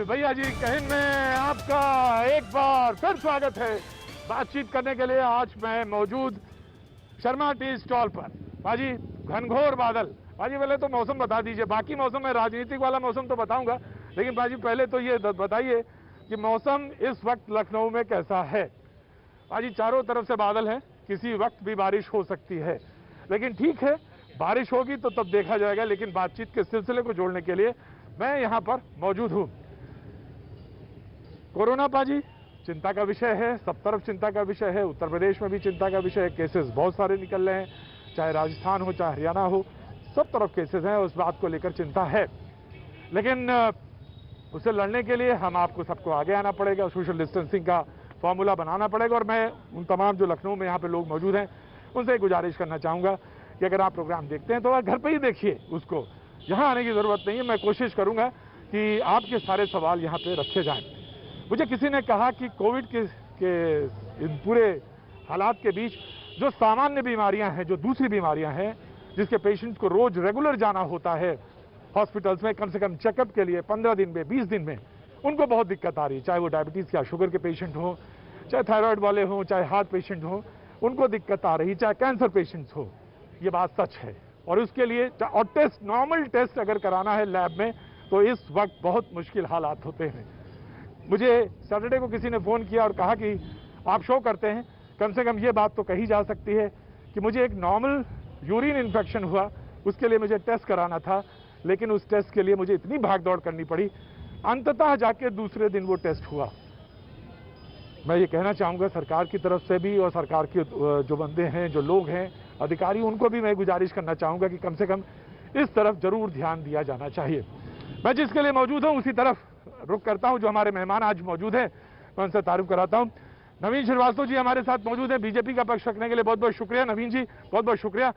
भैया जी कहिन में आपका एक बार फिर स्वागत है। बातचीत करने के लिए आज मैं मौजूद शर्मा टी स्टॉल पर। बाजी घनघोर बादल। बाजी पहले तो मौसम बता दीजिए, बाकी मौसम में राजनीतिक वाला मौसम तो बताऊंगा, लेकिन बाजी पहले तो ये बताइए कि मौसम इस वक्त लखनऊ में कैसा है। बाजी चारों तरफ से बादल है, किसी वक्त भी बारिश हो सकती है, लेकिन ठीक है बारिश होगी तो तब देखा जाएगा। लेकिन बातचीत के सिलसिले को जोड़ने के लिए मैं यहां पर मौजूद हूं। कोरोना पाजी चिंता का विषय है, सब तरफ चिंता का विषय है। उत्तर प्रदेश में भी चिंता का विषय है, केसेस बहुत सारे निकल रहे हैं, चाहे राजस्थान हो चाहे हरियाणा हो, सब तरफ केसेस हैं, उस बात को लेकर चिंता है। लेकिन उसे लड़ने के लिए हम आपको सबको आगे आना पड़ेगा, सोशल डिस्टेंसिंग का फॉर्मूला बनाना पड़ेगा। और मैं उन तमाम जो लखनऊ में यहाँ पे लोग मौजूद हैं उनसे गुजारिश करना चाहूँगा कि अगर आप प्रोग्राम देखते हैं तो आप घर पर ही देखिए, उसको यहाँ आने की ज़रूरत नहीं है। मैं कोशिश करूँगा कि आपके सारे सवाल यहाँ पे रखे जाएं। मुझे किसी ने कहा कि कोविड के इन पूरे हालात के बीच जो सामान्य बीमारियां हैं, जो दूसरी बीमारियां हैं, जिसके पेशेंट्स को रोज रेगुलर जाना होता है हॉस्पिटल्स में कम से कम चेकअप के लिए 15 दिन में 20 दिन में, उनको बहुत दिक्कत आ रही है। चाहे वो डायबिटीज़ या शुगर के पेशेंट हों, चाहे थायराइड वाले हों, चाहे हार्ट पेशेंट हों, उनको दिक्कत आ रही, चाहे कैंसर पेशेंट्स हो। ये बात सच है। और उसके लिए और टेस्ट, नॉर्मल टेस्ट अगर कराना है लैब में तो इस वक्त बहुत मुश्किल हालात होते हैं। मुझे सैटरडे को किसी ने फ़ोन किया और कहा कि आप शो करते हैं, कम से कम ये बात तो कही जा सकती है कि मुझे एक नॉर्मल यूरिन इन्फेक्शन हुआ, उसके लिए मुझे टेस्ट कराना था, लेकिन उस टेस्ट के लिए मुझे इतनी भागदौड़ करनी पड़ी, अंततः जाके दूसरे दिन वो टेस्ट हुआ। मैं ये कहना चाहूँगा सरकार की तरफ से भी, और सरकार के जो बंदे हैं, जो लोग हैं, अधिकारी, उनको भी मैं गुजारिश करना चाहूँगा कि कम से कम इस तरफ जरूर ध्यान दिया जाना चाहिए। मैं जिसके लिए मौजूद हूँ उसी तरफ रुक करता हूं। जो हमारे मेहमान आज मौजूद हैं मैं उनसे तारुफ कराता हूं। नवीन श्रीवास्तव जी हमारे साथ मौजूद हैं, बीजेपी का पक्ष रखने के लिए बहुत बहुत शुक्रिया। नवीन जी बहुत बहुत शुक्रिया।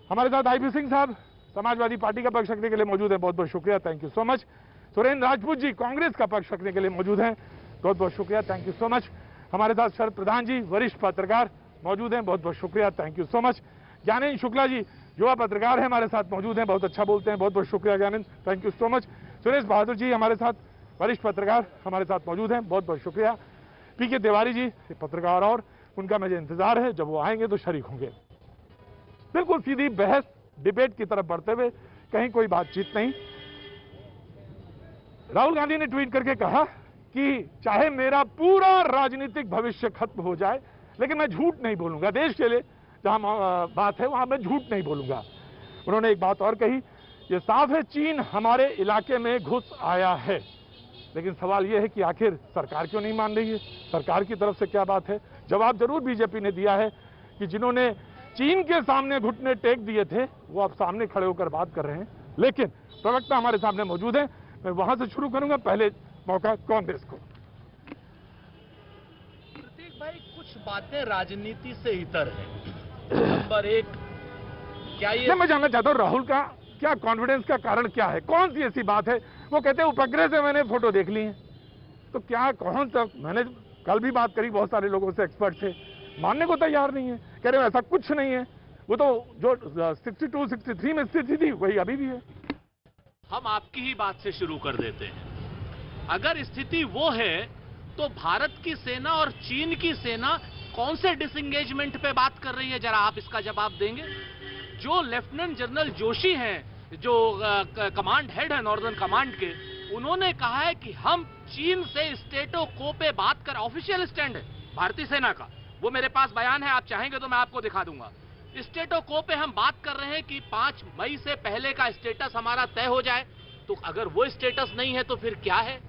हमारे साथ आईपी सिंह साहब समाजवादी पार्टी का पक्ष रखने के लिए मौजूद हैं, बहुत बहुत शुक्रिया, thank you so much. Surendra Rajput ji Congress का पक्ष रखने के लिए मौजूद हैं, बहुत बहुत शुक्रिया, थैंक यू सो मच। हमारे साथ शरद प्रधान जी वरिष्ठ पत्रकार मौजूद हैं, बहुत बहुत शुक्रिया, thank you so much. Gyanendra Shukla ji युवा पत्रकार हैं, हमारे साथ मौजूद हैं, बहुत अच्छा बोलते हैं, बहुत बहुत शुक्रिया Gyanendra, thank you so much. Suresh Bahadur ji हमारे साथ वरिष्ठ पत्रकार हमारे साथ मौजूद हैं, बहुत बहुत शुक्रिया। पीके तिवारी जी पत्रकार, और उनका मुझे इंतजार है, जब वो आएंगे तो शरीक होंगे। बिल्कुल सीधी बहस डिबेट की तरफ बढ़ते हुए, कहीं कोई बातचीत नहीं। राहुल गांधी ने ट्वीट करके कहा कि चाहे मेरा पूरा राजनीतिक भविष्य खत्म हो जाए, लेकिन मैं झूठ नहीं बोलूंगा। देश के लिए जहां बात है वहां मैं झूठ नहीं बोलूंगा। उन्होंने एक बात और कही, ये साफ है चीन हमारे इलाके में घुस आया है, लेकिन सवाल यह है कि आखिर सरकार क्यों नहीं मान रही है, सरकार की तरफ से क्या बात है। जवाब जरूर बीजेपी ने दिया है कि जिन्होंने चीन के सामने घुटने टेक दिए थे वो अब सामने खड़े होकर बात कर रहे हैं। लेकिन प्रवक्ता हमारे सामने मौजूद है, मैं वहां से शुरू करूंगा, पहले मौका कांग्रेस को। प्रतीक भाई, कुछ बातें राजनीति से इतर है। नंबर एक, क्या ये मैं जानना चाहता हूं राहुल का क्या कॉन्फिडेंस का कारण क्या है, कौन सी ऐसी बात है। वो कहते हैं उपग्रह से मैंने फोटो देख ली है, तो क्या कौन सा, मैंने कल भी बात करी, बहुत सारे लोगों से, एक्सपर्ट थे, मानने को तैयार नहीं है, कह रहे हो ऐसा कुछ नहीं है। वो तो जो 62, 63 में स्थिति थी वही अभी भी है। हम आपकी ही बात से शुरू कर देते हैं। अगर स्थिति वो है तो भारत की सेना और चीन की सेना कौन से डिसएंगेजमेंट पे बात कर रही है, जरा आप इसका जवाब देंगे। जो लेफ्टिनेंट जनरल जोशी हैं, जो कमांड हेड है नॉर्दर्न कमांड के, उन्होंने कहा है कि हम चीन से स्टेटो को पे बात कर, ऑफिशियल स्टैंड है भारतीय सेना का, वो मेरे पास बयान है, आप चाहेंगे तो मैं आपको दिखा दूंगा। स्टेटो को पे हम बात कर रहे हैं कि 5 मई से पहले का स्टेटस हमारा तय हो जाए। तो अगर वो स्टेटस नहीं है तो फिर क्या है।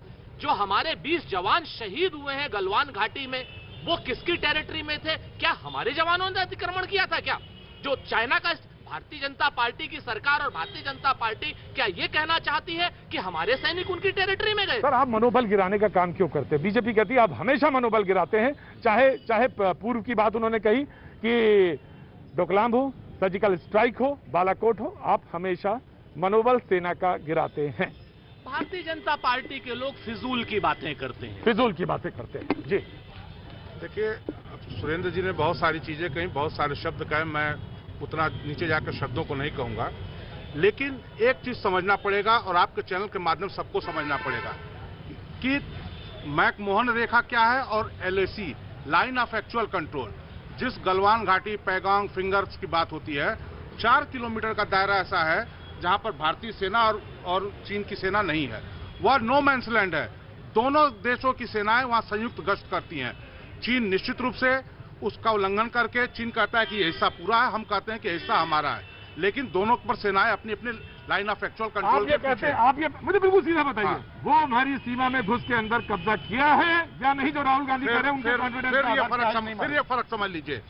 जो हमारे 20 जवान शहीद हुए हैं गलवान घाटी में, वो किसकी टेरिटरी में थे? क्या हमारे जवानों ने अतिक्रमण किया था क्या? जो चाइना का, भारतीय जनता पार्टी की सरकार और भारतीय जनता पार्टी क्या ये कहना चाहती है कि हमारे सैनिक उनकी टेरिटरी में गए? सर आप मनोबल गिराने का काम क्यों करते हैं? बीजेपी कहती है आप हमेशा मनोबल गिराते हैं। चाहे पूर्व की बात उन्होंने कही कि डोकलाम हो, सर्जिकल स्ट्राइक हो, बालाकोट हो, आप हमेशा मनोबल सेना का गिराते हैं। भारतीय जनता पार्टी के लोग फिजूल की बातें करते हैं, फिजूल की बातें करते हैं जी। देखिए, सुरेंद्र जी ने बहुत सारी चीजें कही, बहुत सारे शब्द कहे, मैं उतना नीचे जाकर शब्दों को नहीं कहूंगा, लेकिन एक चीज समझना पड़ेगा और आपके चैनल के माध्यम सबको समझना पड़ेगा। कि मैकमोहन रेखा क्या है और LAC line of actual control, जिस गलवान घाटी, पैगांग, फिंगर्स की बात होती है, 4 किलोमीटर का दायरा ऐसा है जहां पर भारतीय सेना और चीन की सेना नहीं है। वह नो मैंस लैंड है। दोनों देशों की सेनाएं वहां संयुक्त गश्त करती हैं। चीन निश्चित रूप से उसका उल्लंघन करके, चीन कहता है कि ये हिस्सा पूरा है, हम कहते हैं कि हिस्सा हमारा है, लेकिन दोनों पर सेनाएं अपनी अपनी लाइन ऑफ एक्चुअल कंट्रोल आप ये कहते हैं, आप ये मुझे बिल्कुल सीधा बताइए, हाँ। वो हमारी सीमा में घुस के अंदर कब्जा किया है या नहीं, जो राहुल गांधी कह रहे हैं उनके कॉन्फिडेंस फिर ये फर्क समझ लीजिए।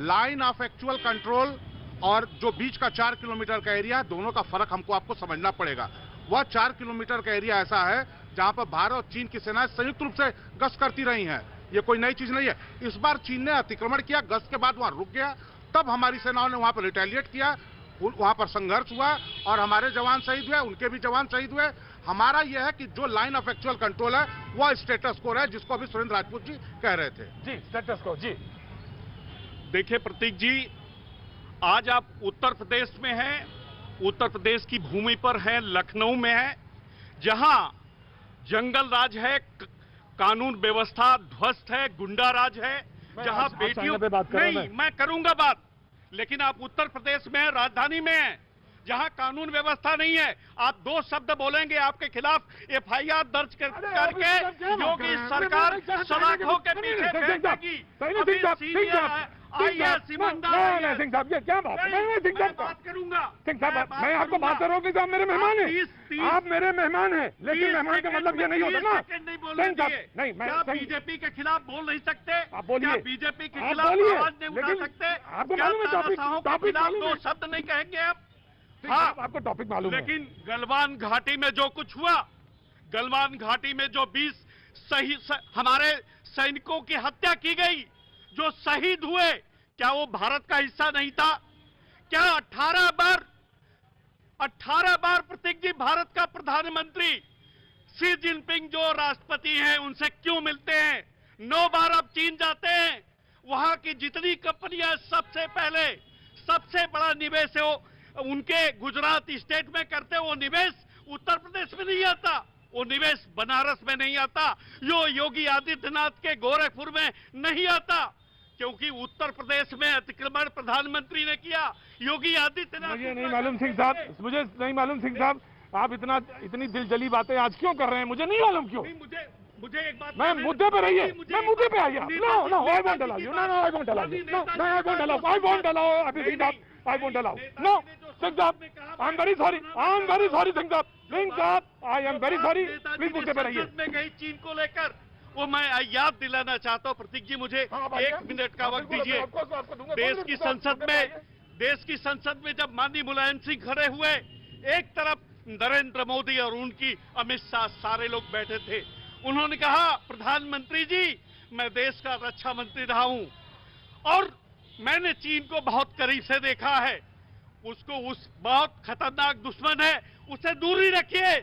लाइन ऑफ एक्चुअल कंट्रोल और जो बीच का 4 किलोमीटर का एरिया, दोनों का फर्क हमको आपको समझना पड़ेगा। वह 4 किलोमीटर का एरिया ऐसा है जहां पर भारत और चीन की सेनाएं संयुक्त रूप से गश्त करती रही हैं। ये कोई नई चीज नहीं है। इस बार चीन ने अतिक्रमण किया, गश्त के बाद वहां रुक गया, तब हमारी सेनाओं ने वहां पर रिटेलिएट किया, वहां पर संघर्ष हुआ और हमारे जवान शहीद हुए, उनके भी जवान शहीद हुए। हमारा यह है कि जो लाइन ऑफ एक्चुअल कंट्रोल है वह स्टेटस को है, जिसको अभी सुरेंद्र राजपूत जी कह रहे थे। जी, स्टेटस को। जी देखिए प्रतीक जी, आज आप उत्तर प्रदेश में हैं, उत्तर प्रदेश की भूमि पर हैं, लखनऊ में हैं, जहां जंगल राज है, कानून व्यवस्था ध्वस्त है, गुंडा राज है, जहां बेटियों पे बात नहीं, मैं करूंगा बात, लेकिन आप उत्तर प्रदेश में हैं, राजधानी में हैं, जहां कानून व्यवस्था नहीं है। आप 2 शब्द बोलेंगे, आपके खिलाफ FIR दर्ज करके योगी सरकार सलाखों के पीछे फेंकेगी। सिंह साहब, ये क्या बात है? मैं सिंह साहब बात करूंगा। सिंह साहब, मैं आपको बात कर रहा हूँ कि आप मेरे मेहमान हैं, आप मेरे मेहमान हैं, लेकिन मेहमान का मतलब ये नहीं होता ना। सिंह साहब, नहीं, मैं बीजेपी के खिलाफ बोल नहीं सकते? आप बोलिए, बीजेपी के आप खिलाफ बोलिए, आवाज नहीं उठा लेकिन सकते? आपको क्या मालूम है तानाशाहों के टॉपिक खिलाफ मालूम 2 है? शब्द नहीं कहेंगे आप? हाँ, आपको टॉपिक मालूम है। लेकिन गलवान घाटी में जो कुछ हुआ, गलवान घाटी में जो 20 हमारे सैनिकों की हत्या की गई, जो शहीद हुए, क्या वो भारत का हिस्सा नहीं था? क्या 18 बार प्रतीक जी भारत का प्रधानमंत्री शी जिनपिंग जो राष्ट्रपति हैं उनसे क्यों मिलते हैं? 9 बार अब चीन जाते हैं। वहां की जितनी कंपनियां सबसे पहले सबसे बड़ा निवेश है वो उनके गुजरात स्टेट में करते हैं, वो निवेश उत्तर प्रदेश में नहीं आता, वो निवेश बनारस में नहीं आता, यो योगी आदित्यनाथ के गोरखपुर में नहीं आता, क्योंकि उत्तर प्रदेश में अतिक्रमण प्रधानमंत्री ने किया, योगी आदित्यनाथ। मुझे नहीं मालूम सिंह साहब, मुझे नहीं मालूम सिंह साहब, आप इतनी दिलजली बातें आज क्यों कर रहे हैं? मुझे नहीं मालूम क्यों। मुझे एक बात, मैं मुद्दे पे रहिए, मैं मुद्दे पे आइए। No, I won't allow you, no, I won't allow you, no, I won't allow, I won't allow, अभी सिंह साहब, I won't allow, no, Singh साहब, I am very sorry, Singh साहब, I am very sorry, please मुद्दे पे रहिए। में गई चीन को लेकर, वो मैं याद दिलाना चाहता हूँ प्रतीक जी, मुझे 1 मिनट का वक्त दीजिए। देश की संसद में जब माननीय मुलायम सिंह खड़े हुए, एक तरफ नरेंद्र मोदी और उनकी अमित शाह, सारे लोग बैठे थे, उन्होंने कहा प्रधानमंत्री जी मैं देश का रक्षा मंत्री रहा हूं और मैंने चीन को बहुत करीब से देखा है, उसको उस बहुत खतरनाक दुश्मन है, उसे दूरी रखिए।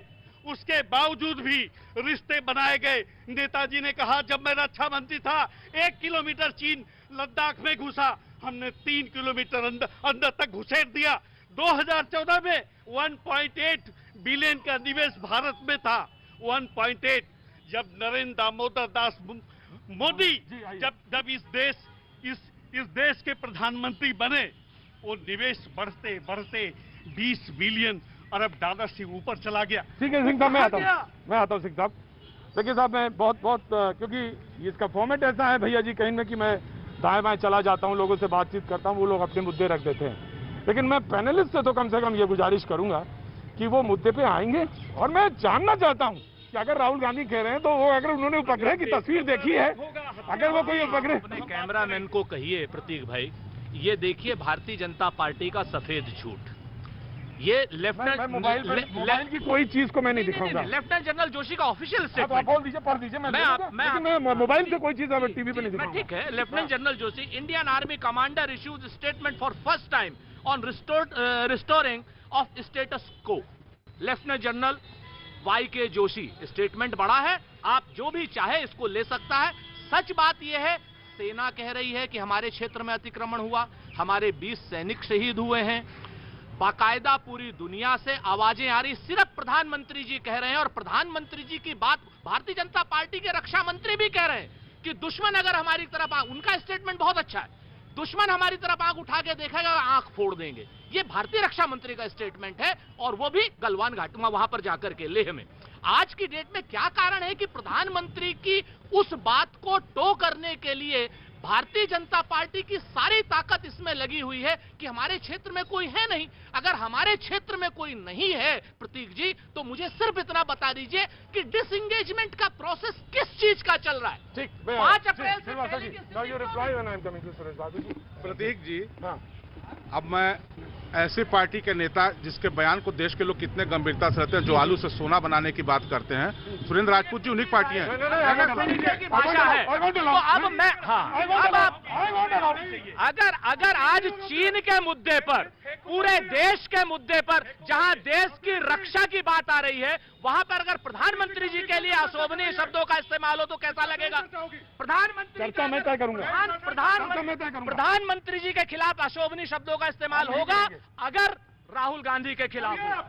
उसके बावजूद भी रिश्ते बनाए गए। नेताजी ने कहा जब मैं रक्षा मंत्री था 1 किलोमीटर चीन लद्दाख में घुसा, हमने 3 किलोमीटर अंदर तक घुसेड़ दिया। 2014 में 1.8 बिलियन का निवेश भारत में था, 1.8। जब नरेंद्र दामोदर दास मोदी जब इस देश के प्रधानमंत्री बने, वो निवेश बढ़ते बढ़ते 20 बिलियन अरब डॉलर से ऊपर चला गया। ठीक है सिंह साहब, मैं आता हूँ सिंह साहब। देखिए साहब, मैं बहुत क्योंकि इसका फॉर्मेट ऐसा है भैया जी, कहीं में कि मैं दाएं बाएं चला जाता हूँ, लोगों से बातचीत करता हूँ, वो लोग अपने मुद्दे रख देते हैं, लेकिन मैं पैनलिस्ट से तो कम से कम ये गुजारिश करूंगा कि वो मुद्दे पे आएंगे। और मैं जानना चाहता हूँ कि अगर राहुल गांधी कह रहे हैं तो वो, अगर उन्होंने उपग्रह की तस्वीर देखी है, अगर वो कोई उपग्रह, अपने कैमरामैन को कहिए प्रतीक भाई, ये देखिए भारतीय जनता पार्टी का सफेद झूठ। ये लेफ्टिनेंट मोबाइल की कोई चीज को मैं नहीं दिखाऊंगा। लेफ्टिनेंट जनरल जोशी का ऑफिशियल स्टेटमेंट बोल दीजिए, पढ़ दीजिए। मैं मोबाइल से कोई चीज टीवी पे नहीं दिखाऊंगा। ठीक है, lieutenant general Joshi, Indian army commander issues statement for first time on restoring of status quo. Lieutenant general YK Joshi, statement बड़ा है, आप जो भी चाहे इसको ले सकता है। सच बात यह है, सेना कह रही है कि हमारे क्षेत्र में अतिक्रमण हुआ, हमारे 20 सैनिक शहीद हुए हैं, बाकायदा पूरी दुनिया से आवाजें आ रही, सिर्फ प्रधानमंत्री जी कह रहे हैं, और प्रधानमंत्री जी की बात भारतीय जनता पार्टी के रक्षा मंत्री भी कह रहे हैं कि दुश्मन अगर हमारी तरफ उनका स्टेटमेंट बहुत अच्छा है, दुश्मन हमारी तरफ आंख उठा के देखेगा आंख फोड़ देंगे। ये भारतीय रक्षा मंत्री का स्टेटमेंट है, और वो भी गलवान घाटी में, वहां पर जाकर के लेह में। आज की डेट में क्या कारण है कि प्रधानमंत्री की उस बात को टो करने के लिए भारतीय जनता पार्टी की सारी ताकत इसमें लगी हुई है कि हमारे क्षेत्र में कोई है नहीं। अगर हमारे क्षेत्र में कोई नहीं है प्रतीक जी, तो मुझे सिर्फ इतना बता दीजिए कि डिसएंगेजमेंट का प्रोसेस किस चीज का चल रहा है। ठीक, 5 अप्रैल से प्रतीक जी, अब मैं ऐसी पार्टी के नेता जिसके बयान को देश के लोग कितने गंभीरता से रहते हैं, जो आलू से सोना बनाने की बात करते हैं, सुरेंद्र राजपूत जी उन्हीं पार्टी है। अब मैं अगर आज चीन के मुद्दे पर, पूरे देश के मुद्दे पर, जहां देश की रक्षा की बात आ रही है, वहां पर अगर प्रधानमंत्री जी के लिए अशोभनीय शब्दों का इस्तेमाल हो तो कैसा लगेगा? प्रधानमंत्री जी के खिलाफ अशोभनीय शब्दों का इस्तेमाल होगा अगर राहुल गांधी के खिलाफ हो।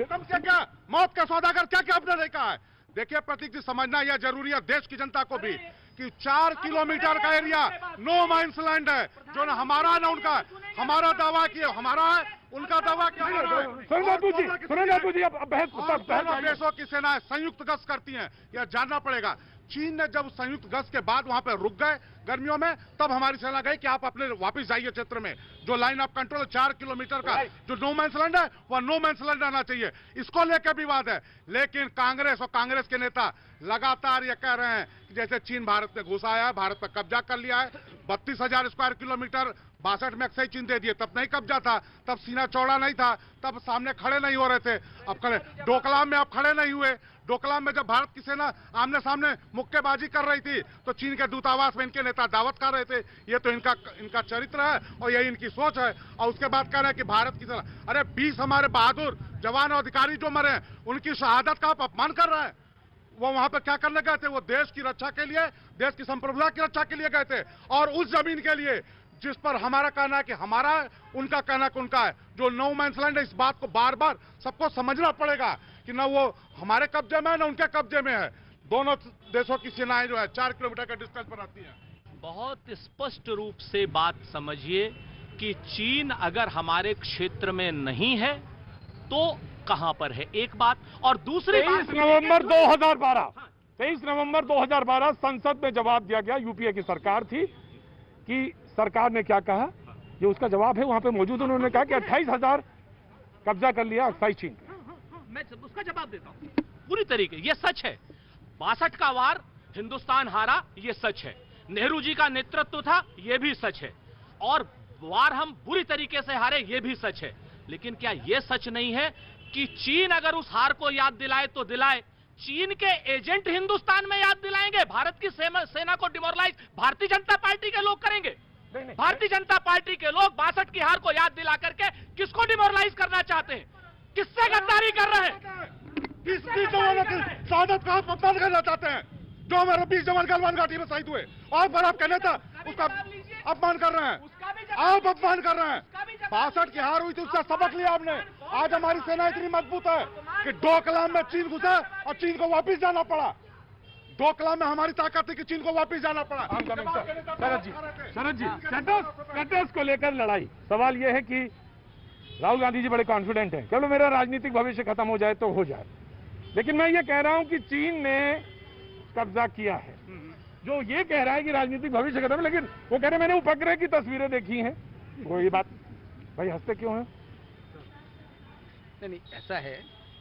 कम से क्या मौत का सौदागर क्या क्या आपने देखा है? देखिए प्रतीक जी, समझना यह जरूरी है देश की जनता को भी कि 4 किलोमीटर का एरिया नो माइंस लैंड है, जो न हमारा न उनका। हमारा दावा किया हमारा है, उनका दावा क्या है? देशों की सेनाएं संयुक्त गश्त करती हैं, यह जानना पड़ेगा। चीन ने जब संयुक्त गश्त के बाद वहां पर रुक गए गर्मियों में, तब हमारी सेना गई कि आप अपने वापस जाइए क्षेत्र में। जो लाइन ऑफ कंट्रोल 4 किलोमीटर का जो नो मैंस लैंड है, वह नो मैंस लैंड रहना चाहिए। इसको लेकर विवाद है, लेकिन कांग्रेस और कांग्रेस के नेता लगातार ये कह रहे हैं कि जैसे चीन भारत में घुसा आया है, भारत पर कब्जा कर लिया है। 32,000 स्क्वायर किलोमीटर 62 में अक्सर चीन दे दिए, तब नहीं कब्जा था, तब सीना चौड़ा नहीं था, तब सामने खड़े नहीं हो रहे थे। अब खड़े डोकलाम में आप खड़े नहीं हुए। डोकलाम में जब भारत की सेना आमने सामने मुक्केबाजी कर रही थी, तो चीन के दूतावास में इनके नेता दावत कर रहे थे। ये तो इनका चरित्र है और यही इनकी सोच है। और उसके बाद कह रहे हैं कि भारत की सेना, अरे 20 हमारे बहादुर जवान और अधिकारी जो मरे हैं, उनकी शहादत का आप अपमान कर रहे हैं। वो वहां पर क्या करने गए थे? वो देश की रक्षा के लिए, देश की संप्रभुता की रक्षा के लिए गए थे, और उस जमीन के लिए जिस पर हमारा कहना है कि हमारा है, उनका कहना कि उनका है, जो नो मैंस लैंड है। इस बात को बार बार सबको समझना पड़ेगा कि ना वो हमारे कब्जे में है ना उनके कब्जे में है। दोनों देशों की सेनाएं जो है 4 किलोमीटर के डिस्टेंस पर आती हैं। बहुत स्पष्ट रूप से बात समझिए कि चीन अगर हमारे क्षेत्र में नहीं है तो कहां पर है, एक बात। और दूसरी बात, 23 नवंबर 2012 संसद में जवाब दिया गया, यूपीए की सरकार थी, कि सरकार ने क्या कहा, ये उसका जवाब है, वहां पे मौजूद। उन्होंने कहा कि 28,000 कब्जा कर लिया अक्साई चीन। मैं उसका जवाब देता हूं पूरी तरीके, ये सच है। 62 का वार हिंदुस्तान हारा, ये सच है। नेहरू जी का नेतृत्व था, ये भी सच है। और वार हम बुरी तरीके से हारे, ये भी सच है। लेकिन क्या यह सच नहीं है कि चीन अगर उस हार को याद दिलाए तो दिलाए, चीन के एजेंट हिंदुस्तान में याद दिलाएंगे, भारत की सेना को डिमोरलाइज भारतीय जनता पार्टी के लोग करेंगे। भारतीय जनता पार्टी के लोग 62 की हार को याद दिला करके किसको डिमोरलाइज करना चाहते हैं? किससे गद्दारी कर रहे हैं? किस 20 जवानों की शहादत का आप अपमान करना चाहते हैं? जो हमारे 20 जवान गलवान घाटी में शहीद हुए, और पर आप कहने था उसका अपमान कर रहे हैं। आप अपमान कर रहे हैं। 62 की हार हुई थी, उसका सबक लिया आपने। आज हमारी सेना इतनी मजबूत है कि डोकलाम में चीन घुसा और चीन को वापस जाना पड़ा। डोकलाम में हमारी ताकत थी कि चीन को वापस जाना पड़ा। शरद जी, कटर्स को लेकर लड़ाई, सवाल यह है कि राहुल गांधी जी बड़े कॉन्फिडेंट हैं, चलो मेरा राजनीतिक भविष्य खत्म हो जाए तो हो जाए, लेकिन मैं ये कह रहा हूं कि चीन ने कब्जा किया है। जो ये कह रहा है कि राजनीतिक भविष्य खत्म है, लेकिन वो कह रहे मैंने उपग्रह की तस्वीरें देखी हैं, वो ये बात भाई हंसते क्यों हैं? नहीं, ऐसा है,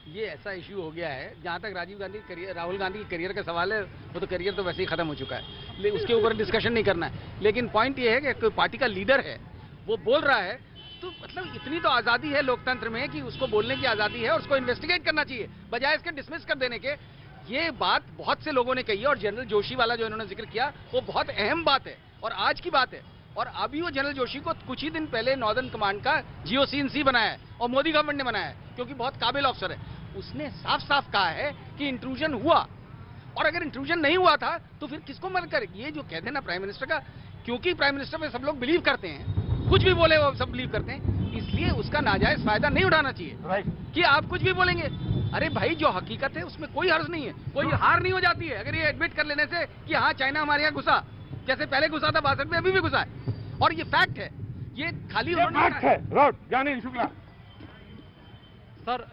ये ऐसा इश्यू हो गया है। जहाँ तक राहुल गांधी के करियर का सवाल है, वो तो करियर तो वैसे ही खत्म हो चुका है, लेकिन उसके ऊपर डिस्कशन नहीं करना है। लेकिन पॉइंट ये है कि कोई पार्टी का लीडर है, वो बोल रहा है, तो मतलब इतनी तो आज़ादी है लोकतंत्र में कि उसको बोलने की आज़ादी है और उसको इन्वेस्टिगेट करना चाहिए, बजाय इसके डिसमिस कर देने के। ये बात बहुत से लोगों ने कही है, और जनरल जोशी वाला जो इन्होंने जिक्र किया, वो बहुत अहम बात है और आज की बात है। और अभी वो जनरल जोशी को कुछ ही दिन पहले नॉर्दर्न कमांड का GOC-in-C बनाया है, और मोदी गवर्नमेंट ने बनाया है, क्योंकि बहुत काबिल ऑफिसर है। उसने साफ साफ कहा है कि इंट्रूजन हुआ, और अगर इंट्रूजन नहीं हुआ था तो फिर किसको मदद करे? ये जो कहते हैं ना प्राइम मिनिस्टर का, क्योंकि प्राइम मिनिस्टर पे सब लोग बिलीव करते हैं, कुछ भी बोले वो सब बिलीव करते हैं, इसलिए उसका नाजायज फायदा नहीं उठाना चाहिए राइट। कि आप कुछ भी बोलेंगे। अरे भाई, जो हकीकत है उसमें कोई हर्ज नहीं है, कोई हार नहीं हो जाती है अगर ये एडमिट कर लेने से कि हाँ चाइना हमारे यहाँ घुसा, जैसे पहले घुसा था 62 में, अभी भी घुसा है, और ये फैक्ट है, ये खाली फैक्ट है। ज्ञानी शुक्ला सर,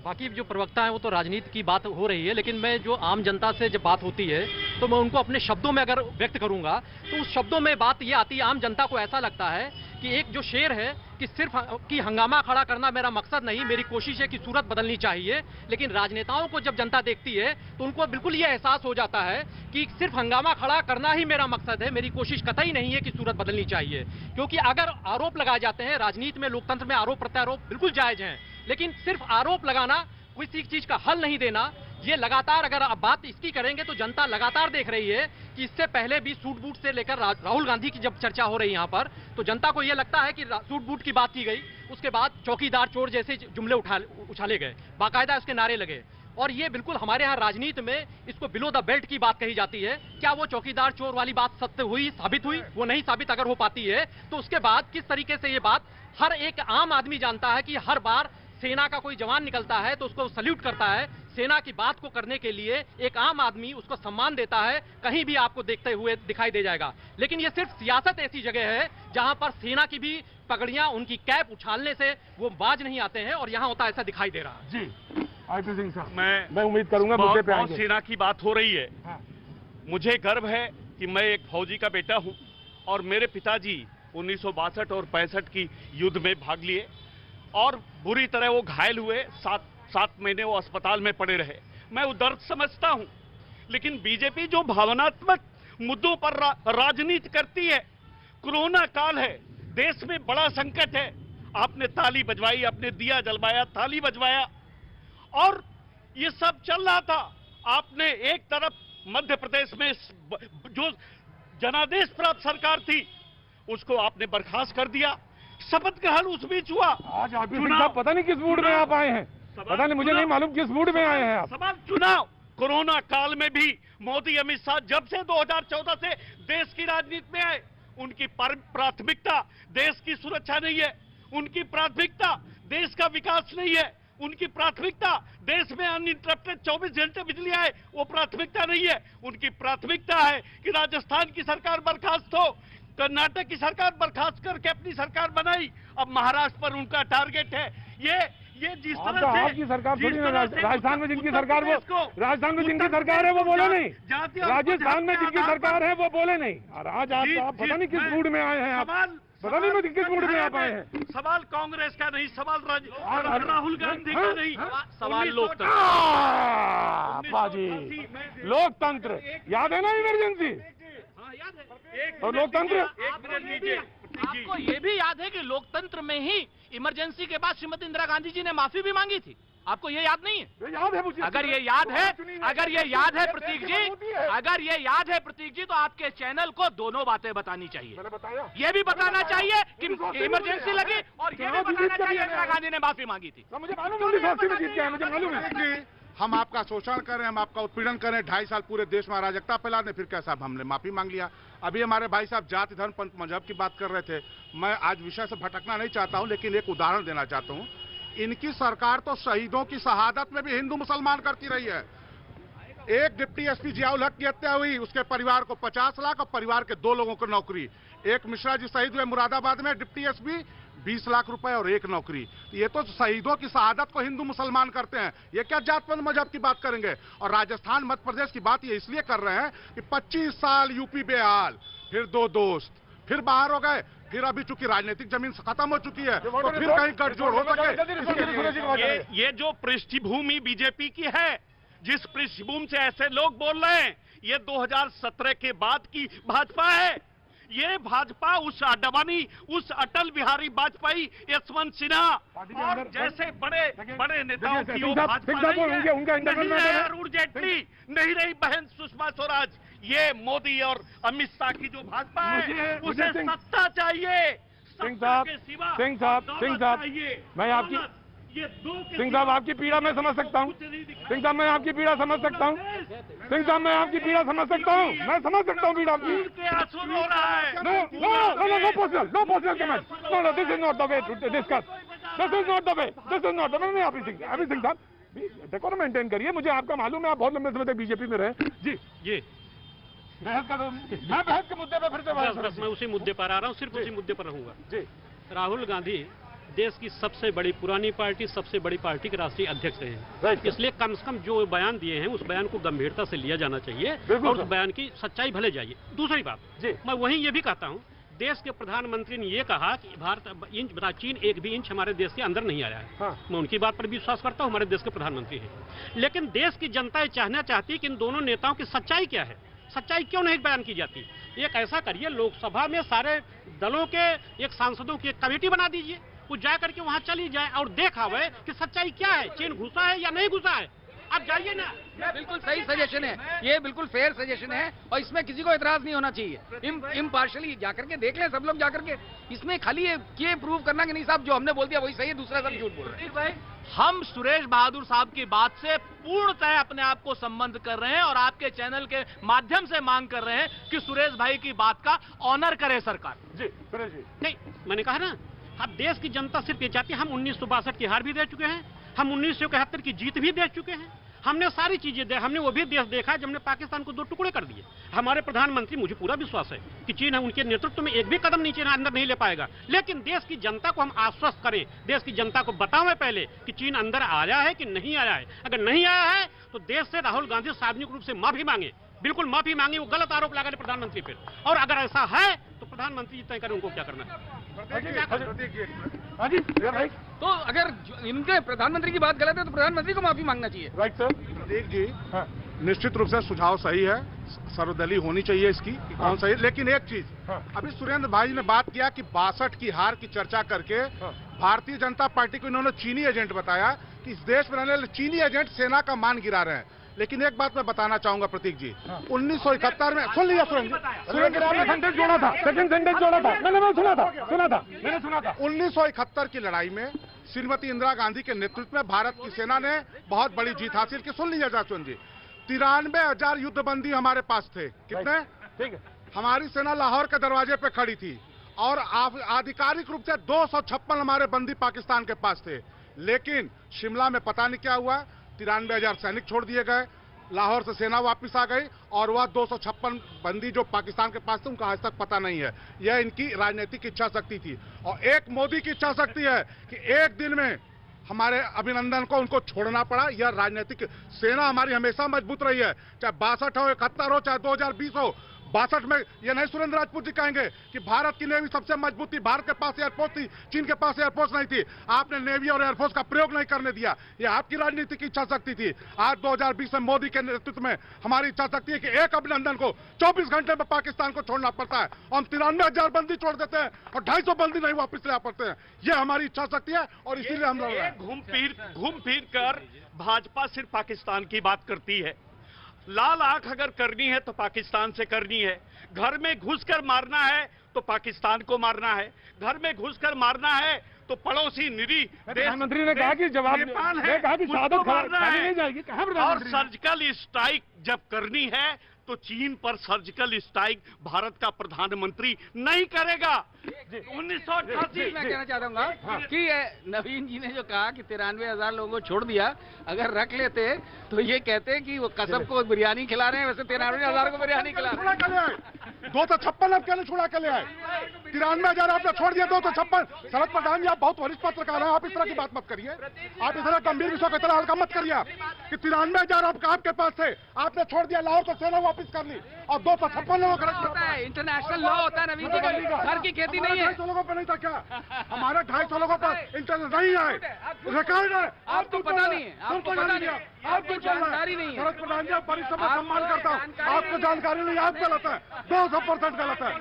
बाकी जो प्रवक्ता हैं वो तो राजनीति की बात हो रही है, लेकिन मैं जो आम जनता से जब बात होती है तो मैं उनको अपने शब्दों में अगर व्यक्त करूंगा तो उस शब्दों में बात ये आती है, आम जनता को ऐसा लगता है कि एक जो शेर है कि सिर्फ कि हंगामा खड़ा करना मेरा मकसद नहीं, मेरी कोशिश है कि सूरत बदलनी चाहिए। लेकिन राजनेताओं को जब जनता देखती है तो उनको बिल्कुल ये एहसास हो जाता है कि सिर्फ हंगामा खड़ा करना ही मेरा मकसद है, मेरी कोशिश कतई नहीं है कि सूरत बदलनी चाहिए। क्योंकि अगर आरोप लगाए जाते हैं, राजनीति में, लोकतंत्र में आरोप प्रत्यारोप बिल्कुल जायज हैं, लेकिन सिर्फ आरोप लगाना किसी चीज का हल नहीं देना। ये लगातार अगर आप बात इसकी करेंगे तो जनता लगातार देख रही है कि इससे पहले भी सूट बूट से लेकर राहुल गांधी की जब चर्चा हो रही है यहाँ पर, तो जनता को ये लगता है कि सूट बूट की बात की गई, उसके बाद चौकीदार चोर जैसे जुमले उछाले गए, बाकायदा उसके नारे लगे। और ये बिल्कुल हमारे यहाँ राजनीति में इसको बिलो द बेल्ट की बात कही जाती है। क्या वो चौकीदार चोर वाली बात सत्य हुई, साबित हुई? वो नहीं साबित अगर हो पाती है तो उसके बाद किस तरीके से ये बात हर एक आम आदमी जानता है कि हर बार सेना का कोई जवान निकलता है तो उसको सल्यूट करता है। सेना की बात को करने के लिए एक आम आदमी उसको सम्मान देता है, कहीं भी आपको देखते हुए दिखाई दे जाएगा। लेकिन ये सिर्फ सियासत ऐसी जगह है जहां पर सेना की भी पगड़ियां, उनकी कैप उछालने से वो बाज नहीं आते हैं, और यहां होता ऐसा दिखाई दे रहा है। जी आईपी सिंह साहब, मैं उम्मीद करूंगा मुद्दे पे आएंगे। सेना की बात हो रही है। हाँ। मुझे गर्व है कि मैं एक फौजी का बेटा हूं, और मेरे पिताजी 1962 और 65 की युद्ध में भाग लिए और बुरी तरह वो घायल हुए, 7 महीने वो अस्पताल में पड़े रहे। मैं वो दर्द समझता हूं, लेकिन बीजेपी जो भावनात्मक मुद्दों पर राजनीति करती है, कोरोना काल है, देश में बड़ा संकट है, आपने ताली बजवाई, आपने दिया जलवाया, ताली बजवाया, और ये सब चल रहा था। आपने एक तरफ मध्य प्रदेश में जो जनादेश प्राप्त सरकार थी उसको आपने बर्खास्त कर दिया, शपथ ग्रहण उस बीच हुआ। आज आप पता नहीं किस मूड में आप आए हैं, पता नहीं, मुझे नहीं मालूम किस मूड में आए हैं आप। सवाल चुनाव, कोरोना काल में भी मोदी अमित शाह जब से 2014 से देश की राजनीति में आए, उनकी प्राथमिकता देश की सुरक्षा नहीं है, उनकी प्राथमिकता देश का विकास नहीं है, उनकी प्राथमिकता देश में अनइंटरप्टेड 24 घंटे बिजली आए, वो प्राथमिकता नहीं है। उनकी प्राथमिकता है कि राजस्थान की सरकार बर्खास्त हो, कर्नाटक की सरकार बर्खास्त करके अपनी सरकार बनाई, अब महाराष्ट्र पर उनका टारगेट है। ये जिस तरह से आपकी सरकार थोड़ी ना, राजस्थान में जिनकी सरकार वो, राजस्थान में जिनकी सरकार है वो बोले नहीं, राजस्थान में जिनकी सरकार है वो बोले नहीं। और आज आप पता नहीं किस मूड में आए हैं आप, पता नहीं मैं किस मूड में आप आए हैं। सवाल कांग्रेस का नहीं, सवाल राहुल गांधी का नहीं, सवाल लोकतंत्र। बाजी लोकतंत्र याद है ना, इमरजेंसी और लोकतंत्र। आपको ये भी याद है कि लोकतंत्र में ही इमरजेंसी के बाद श्रीमती इंदिरा गांधी जी ने माफी भी मांगी थी, आपको ये याद नहीं है? याद है मुझे। अगर ये याद है, अगर ये याद है प्रतीक जी, अगर ये याद है प्रतीक जी, तो आपके चैनल को दोनों बातें बतानी चाहिए। मैंने बताया, ये भी बताना चाहिए कि इमरजेंसी लगी, और ये भी बताना चाहिए इंदिरा गांधी ने माफी मांगी थी। मुझे मालूम है, मुझे मालूम है। हम आपका शोषण करें, हम आपका उत्पीड़न करें, 2.5 साल पूरे देश में अराजकता फैला दें, फिर क्या साहब हमने माफी मांग लिया। अभी हमारे भाई साहब जाति धर्म पंथ मजहब की बात कर रहे थे, मैं आज विषय से भटकना नहीं चाहता हूं, लेकिन एक उदाहरण देना चाहता हूं। इनकी सरकार तो शहीदों की शहादत में भी हिंदू मुसलमान करती रही है। एक डिप्टी एसपी जियाउल हक की हत्या हुई, उसके परिवार को 50 लाख और परिवार के 2 लोगों को नौकरी। एक मिश्रा जी शहीद हुए मुरादाबाद में, डिप्टी एसपी 20 लाख रुपए और 1 नौकरी। ये तो शहीदों की शहादत को हिंदू मुसलमान करते हैं, ये क्या जात पात मजहब की बात करेंगे। और राजस्थान मध्य प्रदेश की बात ये इसलिए कर रहे हैं कि 25 साल यूपी बेहाल, फिर 2 दोस्त, फिर बाहर हो गए, फिर अभी चूंकि राजनीतिक जमीन खत्म हो चुकी है तो फिर कहीं गठजोड़ हो सके। ये जो पृष्ठभूमि बीजेपी की है, जिस पृष्ठभूमि से ऐसे लोग बोल रहे हैं, ये 2017 के बाद की भाजपा है। ये भाजपा उस अडवाणी, उस अटल बिहारी वाजपेयी, यशवंत सिन्हा और जैसे बड़े नेताओं की वो भाजपा नहीं है। अरुण जेटली, नहीं रही बहन सुषमा स्वराज, ये मोदी और अमित शाह की जो भाजपा है, उसे सत्ता चाहिए, सत्ता के सिवा सिंह साहब, मैं आपकी सिंह साहब आपकी पीड़ा मैं समझ सकता हूँ, सिंह साहब मैं आपकी पीड़ा समझ सकता हूँ। सिंह साहब, मैं आपकी पीड़ा समझ सकता हूँ, मैं समझ सकता हूँ पीड़ा की। के आंसू रो रहा है। No personal comment, no this is not the way to discuss, this is not the way, नहीं अभी सिंह साहब डेकोरम मेंटेन करिए। मुझे आपका मालूम है आप बहुत लंबे समय तक बीजेपी में रहे। जी बहस का मैं बहस के मुद्दे पे फिर से बस मैं उसी मुद्दे पर आ रहा हूँ, सिर्फ उसी मुद्दे पर रहूंगा। जी, राहुल गांधी देश की सबसे बड़ी पुरानी पार्टी, सबसे बड़ी पार्टी के राष्ट्रीय अध्यक्ष रहे हैं, इसलिए कम से कम जो बयान दिए हैं उस बयान को गंभीरता से लिया जाना चाहिए और उस बयान की सच्चाई भले जाइए। दूसरी बात, मैं वहीं ये भी कहता हूँ, देश के प्रधानमंत्री ने ये कहा कि चीन एक भी इंच हमारे देश के अंदर नहीं आया है। हाँ। मैं उनकी बात पर भी विश्वास करता हूँ, हमारे देश के प्रधानमंत्री हैं, लेकिन देश की जनता ये चाहना चाहती है कि इन दोनों नेताओं की सच्चाई क्या है, सच्चाई क्यों नहीं बयान की जाती। एक ऐसा करिए, लोकसभा में सारे दलों के एक सांसदों की एक कमेटी बना दीजिए, वो जा करके वहां चली जाए और देखा हुए कि सच्चाई क्या है, चीन घुसा है या नहीं घुसा है। आप जाइए ना। बिल्कुल सही सजेशन है, ये बिल्कुल फेयर सजेशन है और इसमें किसी को एतराज नहीं होना चाहिए। इम्पार्शली जाकर के देख लें सब लोग जाकर के, इसमें खाली ये प्रूव करना कि नहीं साहब जो हमने बोल दिया वही सही है, दूसरा सब झूठ बोल रहे हैं। हम सुरेश बहादुर साहब की बात से पूर्णतः अपने आप को संबंध कर रहे हैं और आपके चैनल के माध्यम से मांग कर रहे हैं कि सुरेश भाई की बात का ऑनर करे सरकार। जी सुरेश जी, नहीं मैंने कहा ना, अब देश की जनता सिर्फ ये चाहती है, हम 1962 की हार भी दे चुके हैं, हम 1971 की जीत भी दे चुके हैं, हमने सारी चीजें हमने वो भी देश देखा जब हमने पाकिस्तान को 2 टुकड़े कर दिए। हमारे प्रधानमंत्री, मुझे पूरा विश्वास है कि चीन उनके नेतृत्व में एक भी कदम नीचे अंदर नहीं ले पाएगा, लेकिन देश की जनता को हम आश्वस्त करें, देश की जनता को बतावें पहले कि चीन अंदर आया है कि नहीं आया है। अगर नहीं आया है तो देश से राहुल गांधी सार्वजनिक रूप से माफी मांगे, बिल्कुल माफी मांगे, वो गलत आरोप लगा रहे प्रधानमंत्री पर, और अगर ऐसा है तो प्रधानमंत्री तय करें उनको क्या करना है। तो अगर इनके प्रधानमंत्री की बात गलत है तो प्रधानमंत्री को माफी मांगना चाहिए। Right sir. प्रतीक जी, निश्चित रूप से सुझाव सही है, सर्वदलीय होनी चाहिए इसकी कि कौन सही, लेकिन एक चीज अभी सुरेंद्र भाई ने बात किया कि 62 की हार की चर्चा करके भारतीय जनता पार्टी को इन्होंने चीनी एजेंट बताया कि इस देश में रहने वाले चीनी एजेंट सेना का मान गिरा रहे हैं। लेकिन एक बात मैं बताना चाहूंगा प्रतीक जी, 1971 में सुन लिया सुरेंद्र आपने सेंटेंस जोड़ा था, सेकंड सेंटेंस जोड़ा था, मैंने सुना था 1971 की लड़ाई में श्रीमती इंदिरा गांधी के नेतृत्व में भारत की सेना ने बहुत बड़ी जीत हासिल की। सुन लीजिए जासवंत जी, 93,000 युद्धबंदी हमारे पास थे। कितने? ठीक है। हमारी सेना लाहौर के दरवाजे पे खड़ी थी और आधिकारिक रूप से 256 हमारे बंदी पाकिस्तान के पास थे, लेकिन शिमला में पता नहीं क्या हुआ, 93,000 सैनिक छोड़ दिए गए, लाहौर से सेना वापस आ गई और वह 256 बंदी जो पाकिस्तान के पास थे उनका आज तक पता नहीं है। यह इनकी राजनीतिक इच्छा शक्ति थी और एक मोदी की इच्छा शक्ति है कि एक दिन में हमारे अभिनंदन को उनको छोड़ना पड़ा। यह राजनीतिक सेना हमारी हमेशा मजबूत रही है, चाहे 62 हो, 71 हो, चाहे 2020 हो। 62 में ये नहीं सुरेंद्र राजपूत जी कहेंगे कि भारत की नेवी सबसे मजबूत थी, भारत के पास एयरफोर्स थी, चीन के पास एयरफोर्स नहीं थी। आपने नेवी और एयरफोर्स का प्रयोग नहीं करने दिया, ये आपकी राजनीति की इच्छा शक्ति थी। आज 2020 में मोदी के नेतृत्व में हमारी इच्छा शक्ति है कि एक अभिनंदन को 24 घंटे में पाकिस्तान को छोड़ना पड़ता है। हम 93,000 बंदी छोड़ देते हैं और 250 बंदी नहीं वापस ले पाते हैं। ये हमारी इच्छा शक्ति है और इसीलिए हम लड़ रहे हैं। घूम फिर कर भाजपा सिर्फ पाकिस्तान की बात करती है। लाल आंख अगर करनी है तो पाकिस्तान से करनी है, घर में घुसकर मारना है तो पाकिस्तान को मारना है, घर में घुसकर मारना है तो पड़ोसी निरी प्रधानमंत्री ने कहा कि जवाब नेपाल है, उसको मारना है। और सर्जिकल स्ट्राइक जब करनी है तो चीन पर सर्जिकल स्ट्राइक भारत का प्रधानमंत्री नहीं करेगा। 1988 मैं कहना चाहता हूँ कि नवीन जी ने जो कहा कि 93,000 लोगों को छोड़ दिया, अगर रख लेते तो ये कहते कि वो कसब को बिरयानी खिला रहे हैं, वैसे 93,000 को बिरयानी खिला रहे हैं। 256 अब क्या छुड़ा के ले आए? 93,000 आपने छोड़ दिया, 256। शरद प्रधान जी आप बहुत वरिष्ठ पत्रकार हैं, आप इस तरह की बात मत करिए, आप इस तरह गंभीर विषय को इतना हल्का मत करिए कि 93,000 आपके पास थे, आपने छोड़ दिया, लाहौर को सेना वापस कर ली और 256 लोगों को इंटरनेशनल लॉ होता है नवीन जी, घर की खेती नहीं है। 250 लोगों पर नहीं था क्या? हमारे 250 लोगों पर इंटरनेट नहीं है, रिकॉर्ड है। आपको पता नहीं है, आपको पता नहीं है, आपको जानकारी नहीं है। शरद प्रधान जी बड़ी समय सम्मान करता हूँ, आपको जानकारी नहीं, आप गलत है, 200% गलत है।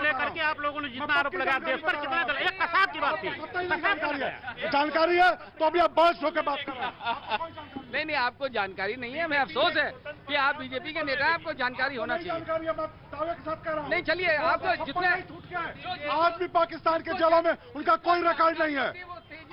लेकर के आप लोगों ने जितना आरोप लगाया देश पर, कितना गलत, एक कसाब की बात थी, जानकारी है तो अभी आप बहस होकर बात कर रहे हैं। नहीं, आपको जानकारी नहीं है, मैं अफसोस है कि आप बीजेपी के नेता हैं, आपको जानकारी होना चाहिए। दावे के साथ कह रहा हूं। नहीं चलिए, आपको जितने आज भी पाकिस्तान के जेलों में उनका कोई रिकॉर्ड नहीं है।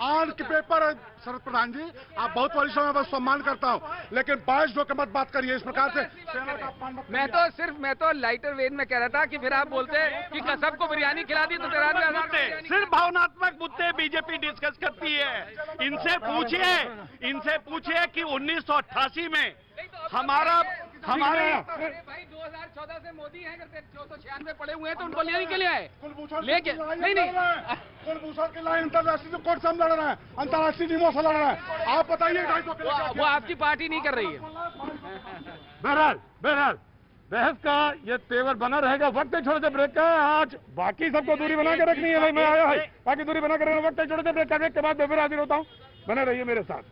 ऑन पेपर शरद प्रधान जी, आप बहुत वरिष्ठ हैं, मैं बस सम्मान करता हूं, लेकिन 22 के मत बात करिए इस प्रकार से। सेना का अपमान मत करिए। मैं तो लाइटर वेन में कह रहा था कि फिर आप बोलते कि कसम को बिरयानी खिला दी तो 93,000 सिर्फ भावनात्मक मुद्दे बीजेपी डिस्कस करती है। इनसे पूछिए कि 1988 में हमारे भाई 2014 से मोदी हैं, अगर 496 पड़े हुए हैं तो उनको लेने के लिए आए। लेके नहीं कुलभूषण की लाइन अंतर्राष्ट्रीय कोर्ट से हम लड़ रहे हैं, अंतर्राष्ट्रीय नियमों से लड़ रहे हैं। आप बताइए वो आपकी पार्टी नहीं कर रही है। बहरहाल बहस का ये तेवर बना रहेगा। वक्त है छोटे से ब्रेक का। आज बाकी सबको दूरी बना के रखनी है भाई, मैं आया है बाकी दूरी बना के रखना। वक्त है छोटे से ब्रेक का। ब्रेक के बाद मैं फिर हाजिर होता हूँ, बने रहिए मेरे साथ।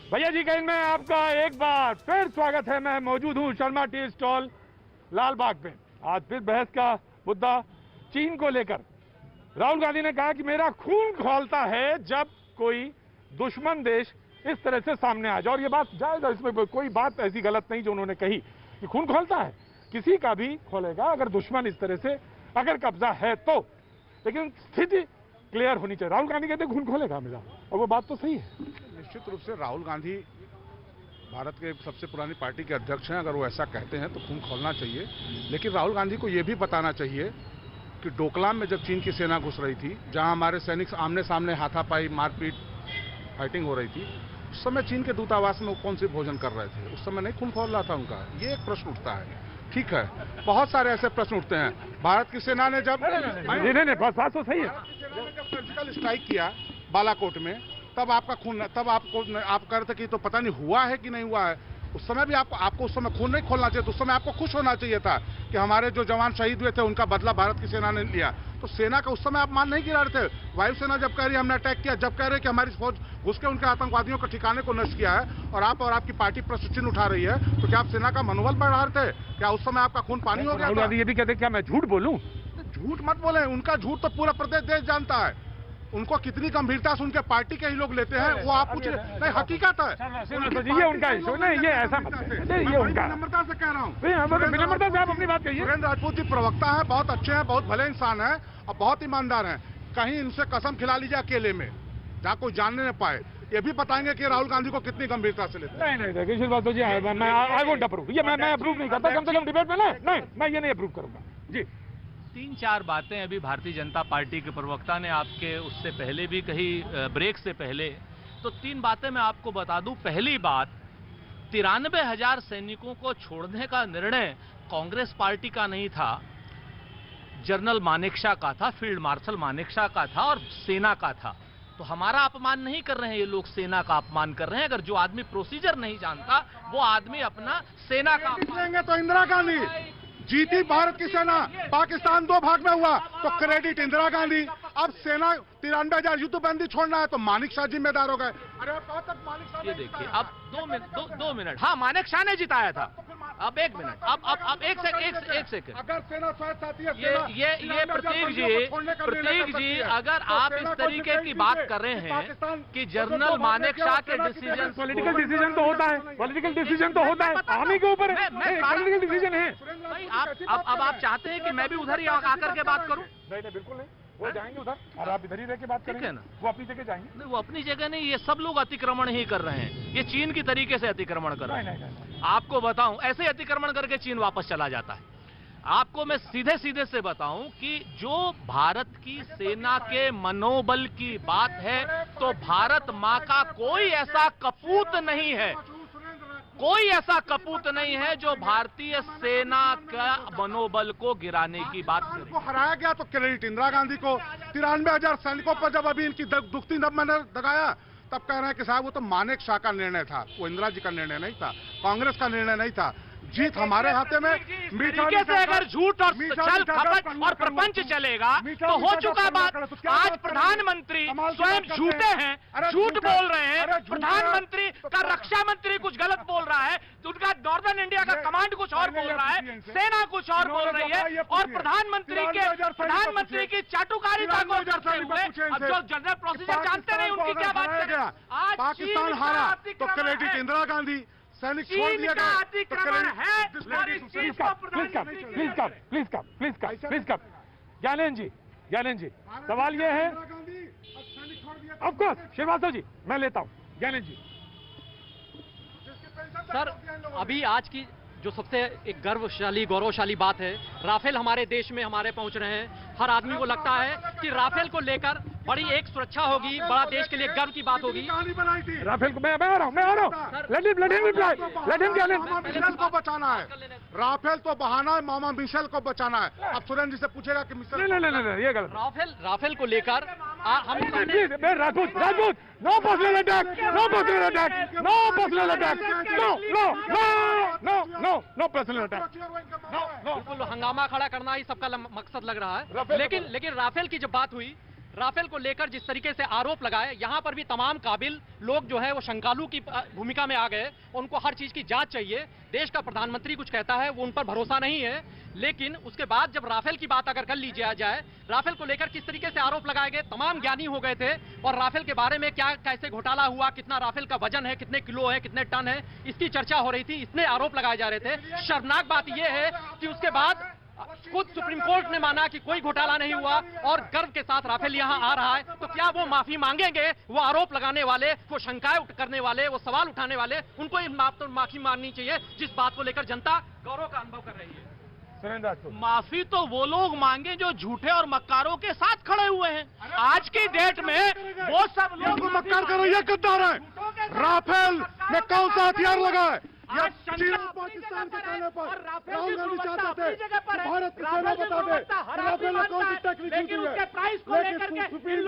भैया जी कहीं में आपका एक बार फिर स्वागत है। मैं मौजूद हूं शर्मा टी स्टॉल लाल बाग में। आज फिर बहस का मुद्दा चीन को लेकर। राहुल गांधी ने कहा कि मेरा खून खौलता है जब कोई दुश्मन देश इस तरह से सामने आ जाए, और ये बात जायज है, इसमें कोई बात ऐसी गलत नहीं जो उन्होंने कही कि खून खौलता है, किसी का भी खोलेगा अगर दुश्मन इस तरह से अगर कब्जा है तो, लेकिन स्थिति क्लियर होनी चाहिए। राहुल गांधी कहते खून खोलेगा मेरा, और वो बात तो सही है। निश्चित रूप से राहुल गांधी भारत के सबसे पुरानी पार्टी के अध्यक्ष हैं। अगर वो ऐसा कहते हैं तो खून खोलना चाहिए, लेकिन राहुल गांधी को यह भी बताना चाहिए कि डोकलाम में जब चीन की सेना घुस रही थी, जहां हमारे सैनिक आमने सामने हाथापाई मारपीट फाइटिंग हो रही थी, उस समय चीन के दूतावास में वो कौन से भोजन कर रहे थे? उस समय नहीं खून खोल रहा था उनका? ये एक प्रश्न उठता है। ठीक है, बहुत सारे ऐसे प्रश्न उठते हैं। भारत की सेना ने जब बात तो सही है, जब सर्जिकल स्ट्राइक किया बालाकोट में, तब आपका खून, तब आप कह रहे थे कि तो पता नहीं हुआ है कि नहीं हुआ है। उस समय भी आपको उस समय खून नहीं खोलना चाहिए, तो उस समय आपको खुश होना चाहिए था कि हमारे जो जवान शहीद हुए थे उनका बदला भारत की सेना ने लिया। तो सेना का उस समय आप मान नहीं गिरा रहे थे। वायुसेना जब कह रही है हमने अटैक किया, जब कह रहे कि हमारी फौज घुस के उनके आतंकवादियों के ठिकाने को नष्ट किया है, और आपकी पार्टी प्रश्न चिन्ह उठा रही है, तो क्या आप सेना का मनोबल बढ़ा रहे थे? क्या उस समय आपका खून पानी हो गया था? ये भी कहते क्या मैं झूठ बोलूं? झूठ मत बोले, उनका झूठ तो पूरा प्रदेश देश जानता है। उनको कितनी गंभीरता से उनके पार्टी के ही लोग लेते हैं, वो आप पूछ रहे नहीं, हकीकत है। ये उनका इशू नहीं, ये ऐसा ये उनका विनम्रता से कह रहा हूँ, विनम्रता से आप अपनी बात कहिए। सुरेंद्र राजपूत जी प्रवक्ता है, बहुत अच्छे हैं, बहुत भले इंसान हैं और बहुत ईमानदार हैं। कहीं इनसे कसम खिला लीजिए अकेले में, जहाँ कोई जानने न पाए, ये भी बताएंगे कि राहुल गांधी को कितनी गंभीरता से लेते हैं। नहीं देखिए इस बात तो जी मैं आई वोंट अप्रूव, ये मैं अप्रूव नहीं करता, कम से कम डिबेट में नहीं, मैं ये नहीं अप्रूव करूंगा जी। 3-4 बातें अभी भारतीय जनता पार्टी के प्रवक्ता ने आपके उससे पहले भी कही, ब्रेक से पहले। तो 3 बातें मैं आपको बता दूं। पहली बात, 93,000 सैनिकों को छोड़ने का निर्णय कांग्रेस पार्टी का नहीं था, जनरल मानेकशॉ का था, फील्ड मार्शल मानेकशॉ का था और सेना का था। तो हमारा अपमान नहीं कर रहे हैं ये लोग, सेना का अपमान कर रहे हैं। अगर जो आदमी प्रोसीजर नहीं जानता वो आदमी अपना सेना का अपमान। तो इंदिरा गांधी जीती भारत की सेना, पाकिस्तान 2 भाग में हुआ तो क्रेडिट इंदिरा गांधी। अब सेना 93,000 युद्धबंदी छोड़ना है तो मानेकशॉ जिम्मेदार हो गए। अरे कब तक मानेकशॉ? ये देखिए अब 2 मिनट, हाँ मानेकशॉ ने जिताया था। अब 1 मिनट, अब एक सेकंड। अगर सेना स्वायत्त चाहती है, ये प्रतीक जी अगर आप इस तरीके की बात कर रहे हैं कि जनरल मानेकशॉ के डिसीजन, पॉलिटिकल डिसीजन तो होता है, पॉलिटिकल डिसीजन तो होता है, आर्मी के ऊपर पॉलिटिकल डिसीजन है। अब आप चाहते हैं कि मैं भी उधर ही आकर के बात करूं? नहीं बिल्कुल नहीं, वो जाएंगे उधर और आप इधर ही रह के बात करेंगे ना। वो अपनी जगह जाएंगे। नहीं, वो अपनी जगह नहीं, ये सब लोग अतिक्रमण ही कर रहे हैं। ये चीन की तरीके से अतिक्रमण कर रहे हैं। नहीं। आपको बताऊं, ऐसे अतिक्रमण करके चीन वापस चला जाता है। आपको मैं सीधे से बताऊं कि जो भारत की सेना के मनोबल की बात है, तो भारत माँ का कोई ऐसा कपूत नहीं है, कोई ऐसा कपूत नहीं है जो भारतीय सेना का मनोबल को गिराने की बात करे। को हराया गया तो क्रेडिट इंदिरा गांधी को। 93,000 सैनिकों पर जब अभी इनकी दुखती नब मैंने दगाया, तब कह रहे हैं कि साहब वो तो मानेकशॉ का निर्णय था, वो इंदिरा जी का निर्णय नहीं था, कांग्रेस का निर्णय नहीं था। जीत हमारे हाथे में। तरीके से अगर झूठ और छल कपट और प्रपंच चलेगा तो हो चुका बात। आज प्रधानमंत्री स्वयं झूठे हैं, झूठ बोल रहे हैं। प्रधानमंत्री का रक्षा मंत्री कुछ गलत बोल रहा है, तो उनका नॉर्दर्न इंडिया का कमांड कुछ और बोल रहा है, सेना कुछ और बोल रही है, और प्रधानमंत्री की चाटुकारिता को करते हुए अब जो जनरल प्रोसीजर जानते नहीं उनकी क्या बात करें। आज पाकिस्तान हारा तो क्रेडिट इंदिरा गांधी, सैनिक छोड़ दिए चीन का गए अतिक्रमण है और इस चीज को प्रधानमंत्री प्लीज कम ज्ञानेंद्र जी सवाल ये है, ऑफ कोर्स श्रीवास्तव जी मैं लेता हूँ, ज्ञानेंद्र जी। सर अभी आज की जो सबसे एक गौरवशाली बात है, राफेल हमारे देश में हमारे पहुंच रहे हैं। हर आदमी को लगता है कि राफेल को लेकर बड़ी एक सुरक्षा होगी, बड़ा देश के लिए गर्व की बात होगी। राफेल को मैं आ रहा हूँ, let him reply, let him मामा मिशेल को बचाना है, राफेल तो बहाना है, मामा मिशेल को बचाना है। अब सुरेंद्र जी से पूछेगा कि मिशेल नहीं ये गलत। राफेल को लेकर हम Rajput no personal attack, no personal attack, no personal attack, no personal attack, बिल्कुल हंगामा खड़ा करना ही सबका मकसद लग रहा है। लेकिन राफेल की जब बात हुई, राफेल को लेकर जिस तरीके से आरोप लगाए, यहां पर भी तमाम काबिल लोग जो है वो शंकालू की भूमिका में आ गए। उनको हर चीज की जांच चाहिए। देश का प्रधानमंत्री कुछ कहता है, वो उन पर भरोसा नहीं है। लेकिन उसके बाद जब राफेल की बात अगर कर ली जाए, राफेल को लेकर किस तरीके से आरोप लगाए गए, तमाम ज्ञानी हो गए थे और राफेल के बारे में क्या कैसे घोटाला हुआ, कितना राफेल का वजन है, कितने किलो है, कितने टन है, इसकी चर्चा हो रही थी, इतने आरोप लगाए जा रहे थे। शर्मनाक बात यह है कि उसके बाद खुद सुप्रीम कोर्ट ने माना कि कोई घोटाला नहीं हुआ और गर्व के साथ राफेल यहां आ रहा है। तो क्या वो माफी मांगेंगे? वो आरोप लगाने वाले, वो शंकाएं करने वाले, वो सवाल उठाने वाले, उनको माफी मांगनी चाहिए जिस बात को लेकर जनता गौरव का अनुभव कर रही है। माफी तो वो लोग मांगे जो झूठे और मक्कारों के साथ खड़े हुए हैं। आज की डेट में वो सब लोग मक्कार कर रहे हैं, गद्दार है। राफेल में कौन सा हथियार लगा है? या चीन और पाकिस्तान के कहने पर राहुल गांधी चाहते थे भारत की सेना बता दे राफेल में कौन सी टेक्निक यूज हुई है, लेकिन सुप्रीम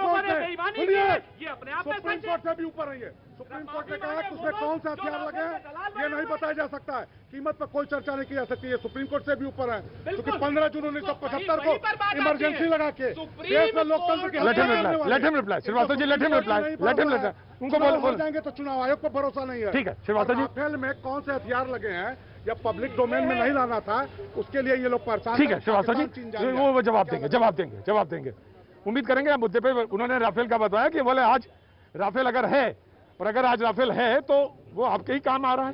कोर्ट से भी ऊपर है। सुप्रीम कोर्ट ने कहा कि उसमें कौन सा हथियार लगे हैं ये नहीं बताया जा सकता है, कीमत पर कोई चर्चा नहीं की जा सकती है। सुप्रीम कोर्ट से भी ऊपर है, क्योंकि 15 जून 1975 को इमरजेंसी लगा के देश में लोकतंत्र की उनको बोल जाएंगे तो चुनाव आयोग पर भरोसा नहीं है। ठीक है श्रीवास्तव जी, राफेल में कौन से हथियार लगे हैं या पब्लिक डोमेन में नहीं लाना था, उसके लिए ये लोग परेशान। ठीक है श्रीवास्तव जी, वो जवाब देंगे। उम्मीद करेंगे आप मुद्दे पे। उन्होंने राफेल का बताया कि बोले आज राफेल अगर है, और अगर आज राफेल है तो वो आपके ही काम आ रहा है,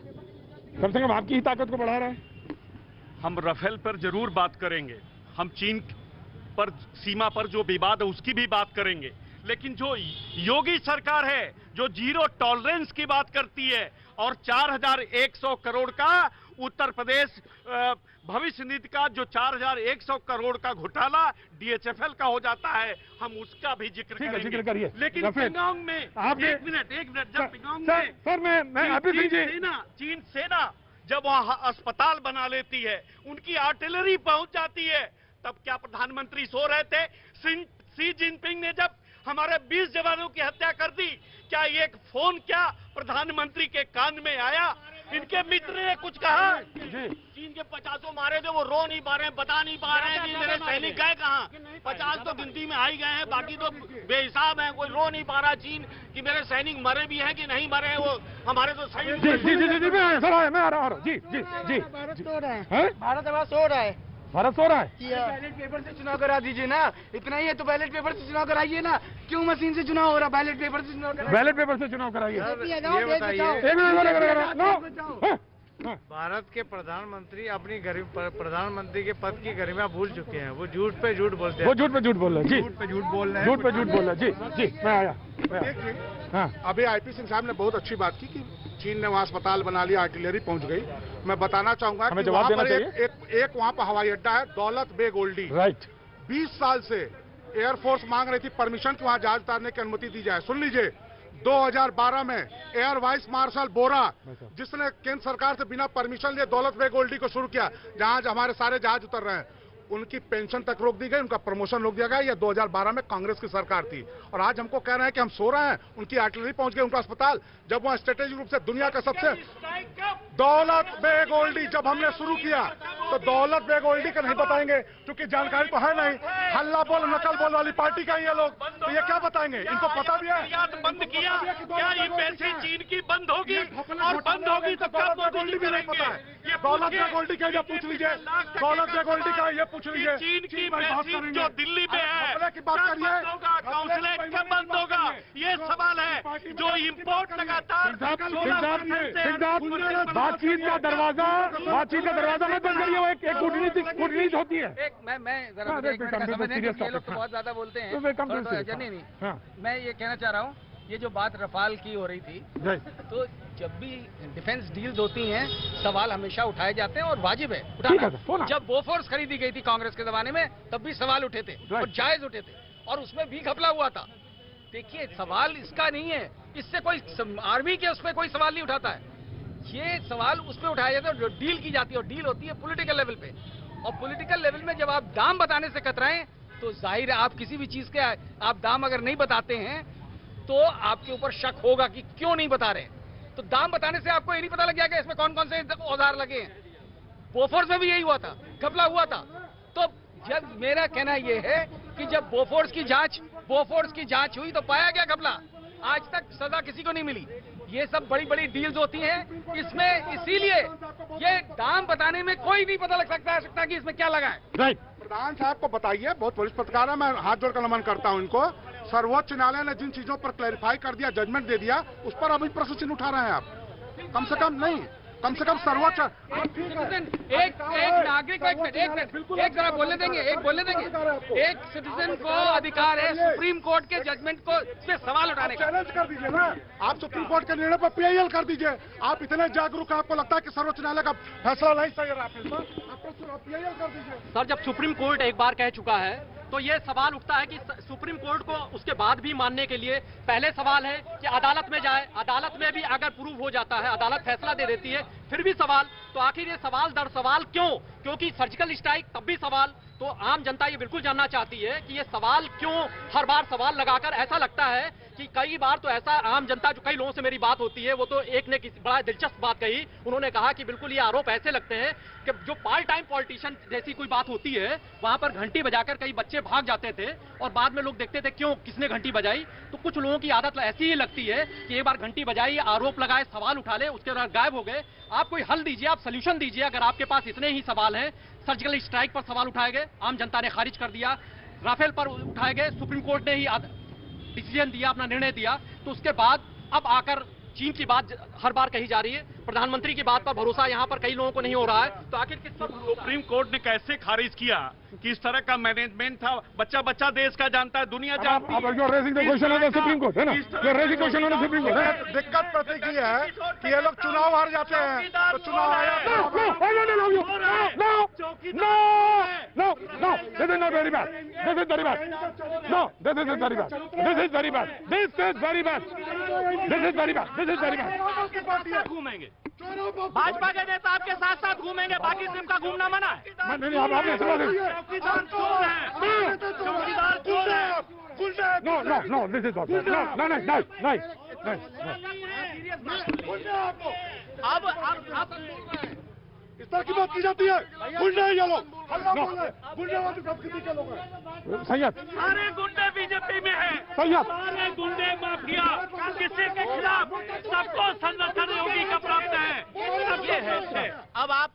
कम से कम आपकी ही ताकत को बढ़ा रहा है। हम राफेल पर जरूर बात करेंगे, हम चीन पर सीमा पर जो विवाद है उसकी भी बात करेंगे, लेकिन जो योगी सरकार है जो जीरो टॉलरेंस की बात करती है और 4100 करोड़ का उत्तर प्रदेश भविष्य निधि का जो 4100 करोड़ का घोटाला DHFL का हो जाता है, हम उसका भी जिक्र करिए। लेकिन पिंगोंग में एक मिनट जब पिंगोंग में चीन सेना जब वहां अस्पताल बना लेती है, उनकी आर्टिलरी पहुंच जाती है, तब क्या प्रधानमंत्री सो रहे थे? शी जिनपिंग ने जब हमारे 20 जवानों की हत्या कर दी, क्या ये फोन क्या प्रधानमंत्री के कान में आया? इनके मित्र ने कुछ कहा? चीन के 50 मारे थे, वो रो नहीं पा रहे हैं, बता नहीं पा रहे हैं कि मेरे सैनिक गए कहाँ। 50 तो गिनती में आ ही गए हैं, बाकी तो बेहिसाब है। कोई रो नहीं पा रहा चीन कि मेरे सैनिक मरे भी हैं कि नहीं मरे हैं। वो हमारे तो सैनिक मैं आ रहा हूँ। जी भारत सो रहा है, भारत हमारा सो रहा है। भारत सो रहा है। बैलेट पेपर से चुनाव करा दीजिए ना, इतना ही है तो बैलेट पेपर से चुनाव कराइए ना। क्यों मशीन से चुनाव हो रहा, बैलेट पेपर से चुनाव कराइए। बैलेट पेपर से चुनाव कराइए। भारत के प्रधानमंत्री अपनी प्रधानमंत्री के पद की गरिमा भूल चुके हैं। वो झूठ पे झूठ बोलते हैं। वो झूठ पे झूठ बोल रहे हैं जी, झूठ पे झूठ बोल रहे हैं। झूठ पे झूठ बोल रहे हैं जी। मैं आया। देखिए अभी IP सिंह साहब ने बहुत अच्छी बात की कि चीन ने वहाँ अस्पताल बना लिया, आर्टिलरी पहुंच गई। मैं बताना चाहूंगा कि वहाँ पर एक वहाँ पर हवाई अड्डा है, दौलत बेग ओल्डी। राइट। 20 साल से एयरफोर्स मांग रही थी परमिशन कि वहाँ जहाज उतारने की अनुमति दी जाए। सुन लीजिए, 2012 में एयर वाइस मार्शल बोरा, जिसने केंद्र सरकार से बिना परमिशन लिए दौलत बेग ओल्डी को शुरू किया, जहां हमारे सारे जहाज उतर रहे हैं, उनकी पेंशन तक रोक दी गई, उनका प्रमोशन रोक दिया गया। यह 2012 में कांग्रेस की सरकार थी। और आज हमको कह रहे हैं कि हम सो रहे हैं, उनकी आर्टिलरी पहुंच गई उनका अस्पताल, जब वहां स्ट्रेटेजिक रूप से दुनिया का सबसे दौलत बेग ओल्डी जब हमने शुरू किया तो दौलत बेग ओल्डी का नहीं बताएंगे क्योंकि जानकारी तो है नहीं। हल्ला बोल नकल बोल वाली पार्टी का ये लोग, तो ये क्या बताएंगे? इनको पता भी है। बंद किया क्या ये पैसे चीन की बंद होगी, और बंद होगी तो कब गोल्डी भी नहीं पता है। दौलत बेग ओल्डी का ये पूछ लीजिए, दौलत बेग ओल्डी का ये पूछ पूछ लीजिए। चीन की भाई बात बेसिस करेंगे। जो दिल्ली में है घपले की बात कब करिए। बंद होगा, काउंसलेट कब बंद होगा, ये सवाल है। जो इम्पोर्ट लगातार बातचीत का दरवाजा मत बंद करिए, वो एक कूटनीति होती है। एक मैं जरा मुझे एक मिनट का समय दें, क्योंकि ये लोग तो बहुत ज्यादा बोलते हैं। नहीं, मैं ये कहना चाह रहा हूँ, ये जो बात रफाल की हो रही थी, तो जब भी डिफेंस डील्स होती हैं सवाल हमेशा उठाए जाते हैं और वाजिब है उठाना। जब बोफोर्स खरीदी गई थी कांग्रेस के जमाने में तब भी सवाल उठे थे और जायज उठे थे, और उसमें भी घपला हुआ था। देखिए सवाल इसका नहीं है, इससे कोई आर्मी के उसमें कोई सवाल नहीं उठाता है, ये सवाल उसमें उठाया जाता है जो डील की जाती है, और डील होती है पॉलिटिकल लेवल पे। और पॉलिटिकल लेवल में जब आप दाम बताने से कतराएं तो जाहिर है आप किसी भी चीज के आप दाम अगर नहीं बताते हैं तो आपके ऊपर शक होगा कि क्यों नहीं बता रहे। तो दाम बताने से आपको ये नहीं पता लग गया कि इसमें कौन कौन से औजार लगे हैं। बोफोर्स में भी यही हुआ था, घपला हुआ था। तो जब मेरा कहना यह है कि जब बोफोर्स की जांच हुई तो पाया गया घपला, आज तक सजा किसी को नहीं मिली। ये सब बड़ी बड़ी डील्स होती हैं, इसमें इसीलिए ये दाम बताने में कोई नहीं पता लग सकता कि इसमें क्या लगा है। प्रधान साहब को बताइए, बहुत वरिष्ठ पत्रकार है, मैं हाथ जोड़कर नमन करता हूं इनको। सर्वोच्च न्यायालय ने जिन चीजों पर क्लैरिफाई कर दिया, जजमेंट दे दिया, उस पर अभी प्रश्न चिन्ह उठा रहे हैं आप। कम से कम सर्वोच्च एक नागरिक को एक जरा बोलने देंगे, एक सिटीजन को अधिकार है सुप्रीम कोर्ट के जजमेंट को पे सवाल उठाने का। चैलेंज कर दीजिए ना, आप सुप्रीम कोर्ट के निर्णय पर PIL कर दीजिए। आप इतने जागरूक हैं, आपको लगता है कि सर्वोच्च न्यायालय का फैसला नहीं सही रहा, आप PIL कर दीजिए। सर जब सुप्रीम कोर्ट एक बार कह चुका है तो ये सवाल उठता है कि सुप्रीम कोर्ट को उसके बाद भी मानने के लिए पहले सवाल है कि अदालत में जाए, अदालत में भी अगर प्रूव हो जाता है, अदालत फैसला दे देती है, फिर भी सवाल। तो आखिर ये सवाल दर सवाल क्यों? क्योंकि सर्जिकल स्ट्राइक तब भी सवाल। तो आम जनता ये बिल्कुल जानना चाहती है कि ये सवाल क्यों हर बार सवाल लगाकर। ऐसा लगता है कि कई बार तो ऐसा आम जनता, जो कई लोगों से मेरी बात होती है, वो तो एक ने बड़ा दिलचस्प बात कही, उन्होंने कहा कि बिल्कुल ये आरोप ऐसे लगते हैं कि जो पार्ट टाइम पॉलिटिशियन जैसी कोई बात होती है वहां पर घंटी बजाकर कई बच्चे भाग जाते थे और बाद में लोग देखते थे क्यों, किसने घंटी बजाई। तो कुछ लोगों की आदत ऐसी ही लगती है कि एक बार घंटी बजाई, आरोप लगाए, सवाल उठा ले, उसके बाद गायब हो गए। आप कोई हल दीजिए, आप सोल्यूशन दीजिए। अगर आपके पास इतने ही सवाल हैं, सर्जिकल स्ट्राइक पर सवाल उठाए गए, आम जनता ने खारिज कर दिया, राफेल पर उठाए गए, सुप्रीम कोर्ट ने ही डिसीजन दिया, अपना निर्णय दिया, तो उसके बाद अब आकर चीन की बात हर बार कही जा रही है, प्रधानमंत्री की बात पर भरोसा यहाँ पर कई लोगों को नहीं हो रहा है। तो आखिर किस पर सुप्रीम कोर्ट ने कैसे खारिज किया कि इस तरह का मैनेजमेंट था? बच्चा देश का जानता है, दुनिया जानती है। सुप्रीम कोर्ट है ना, सुप्रीम कोर्ट। दिक्कत प्रतीक ये है कि ये लोग चुनाव हार जाते हैं, तो चुनाव घूमेंगे, भाजपा के नेता आपके साथ साथ घूमेंगे, बाकी सिर्फ का घूमना मना है। अब इस तरह की बात की जाती है, गुंडे ये लोग, गुंडेवादी संस्कृति के लोग हैं। सैयद, सारे गुंडे बीजेपी में है, सैयद, सारे गुंडे माफिया, किसी के खिलाफ सबको संरक्षण योगी का प्राप्त है। सब ये है। अब आप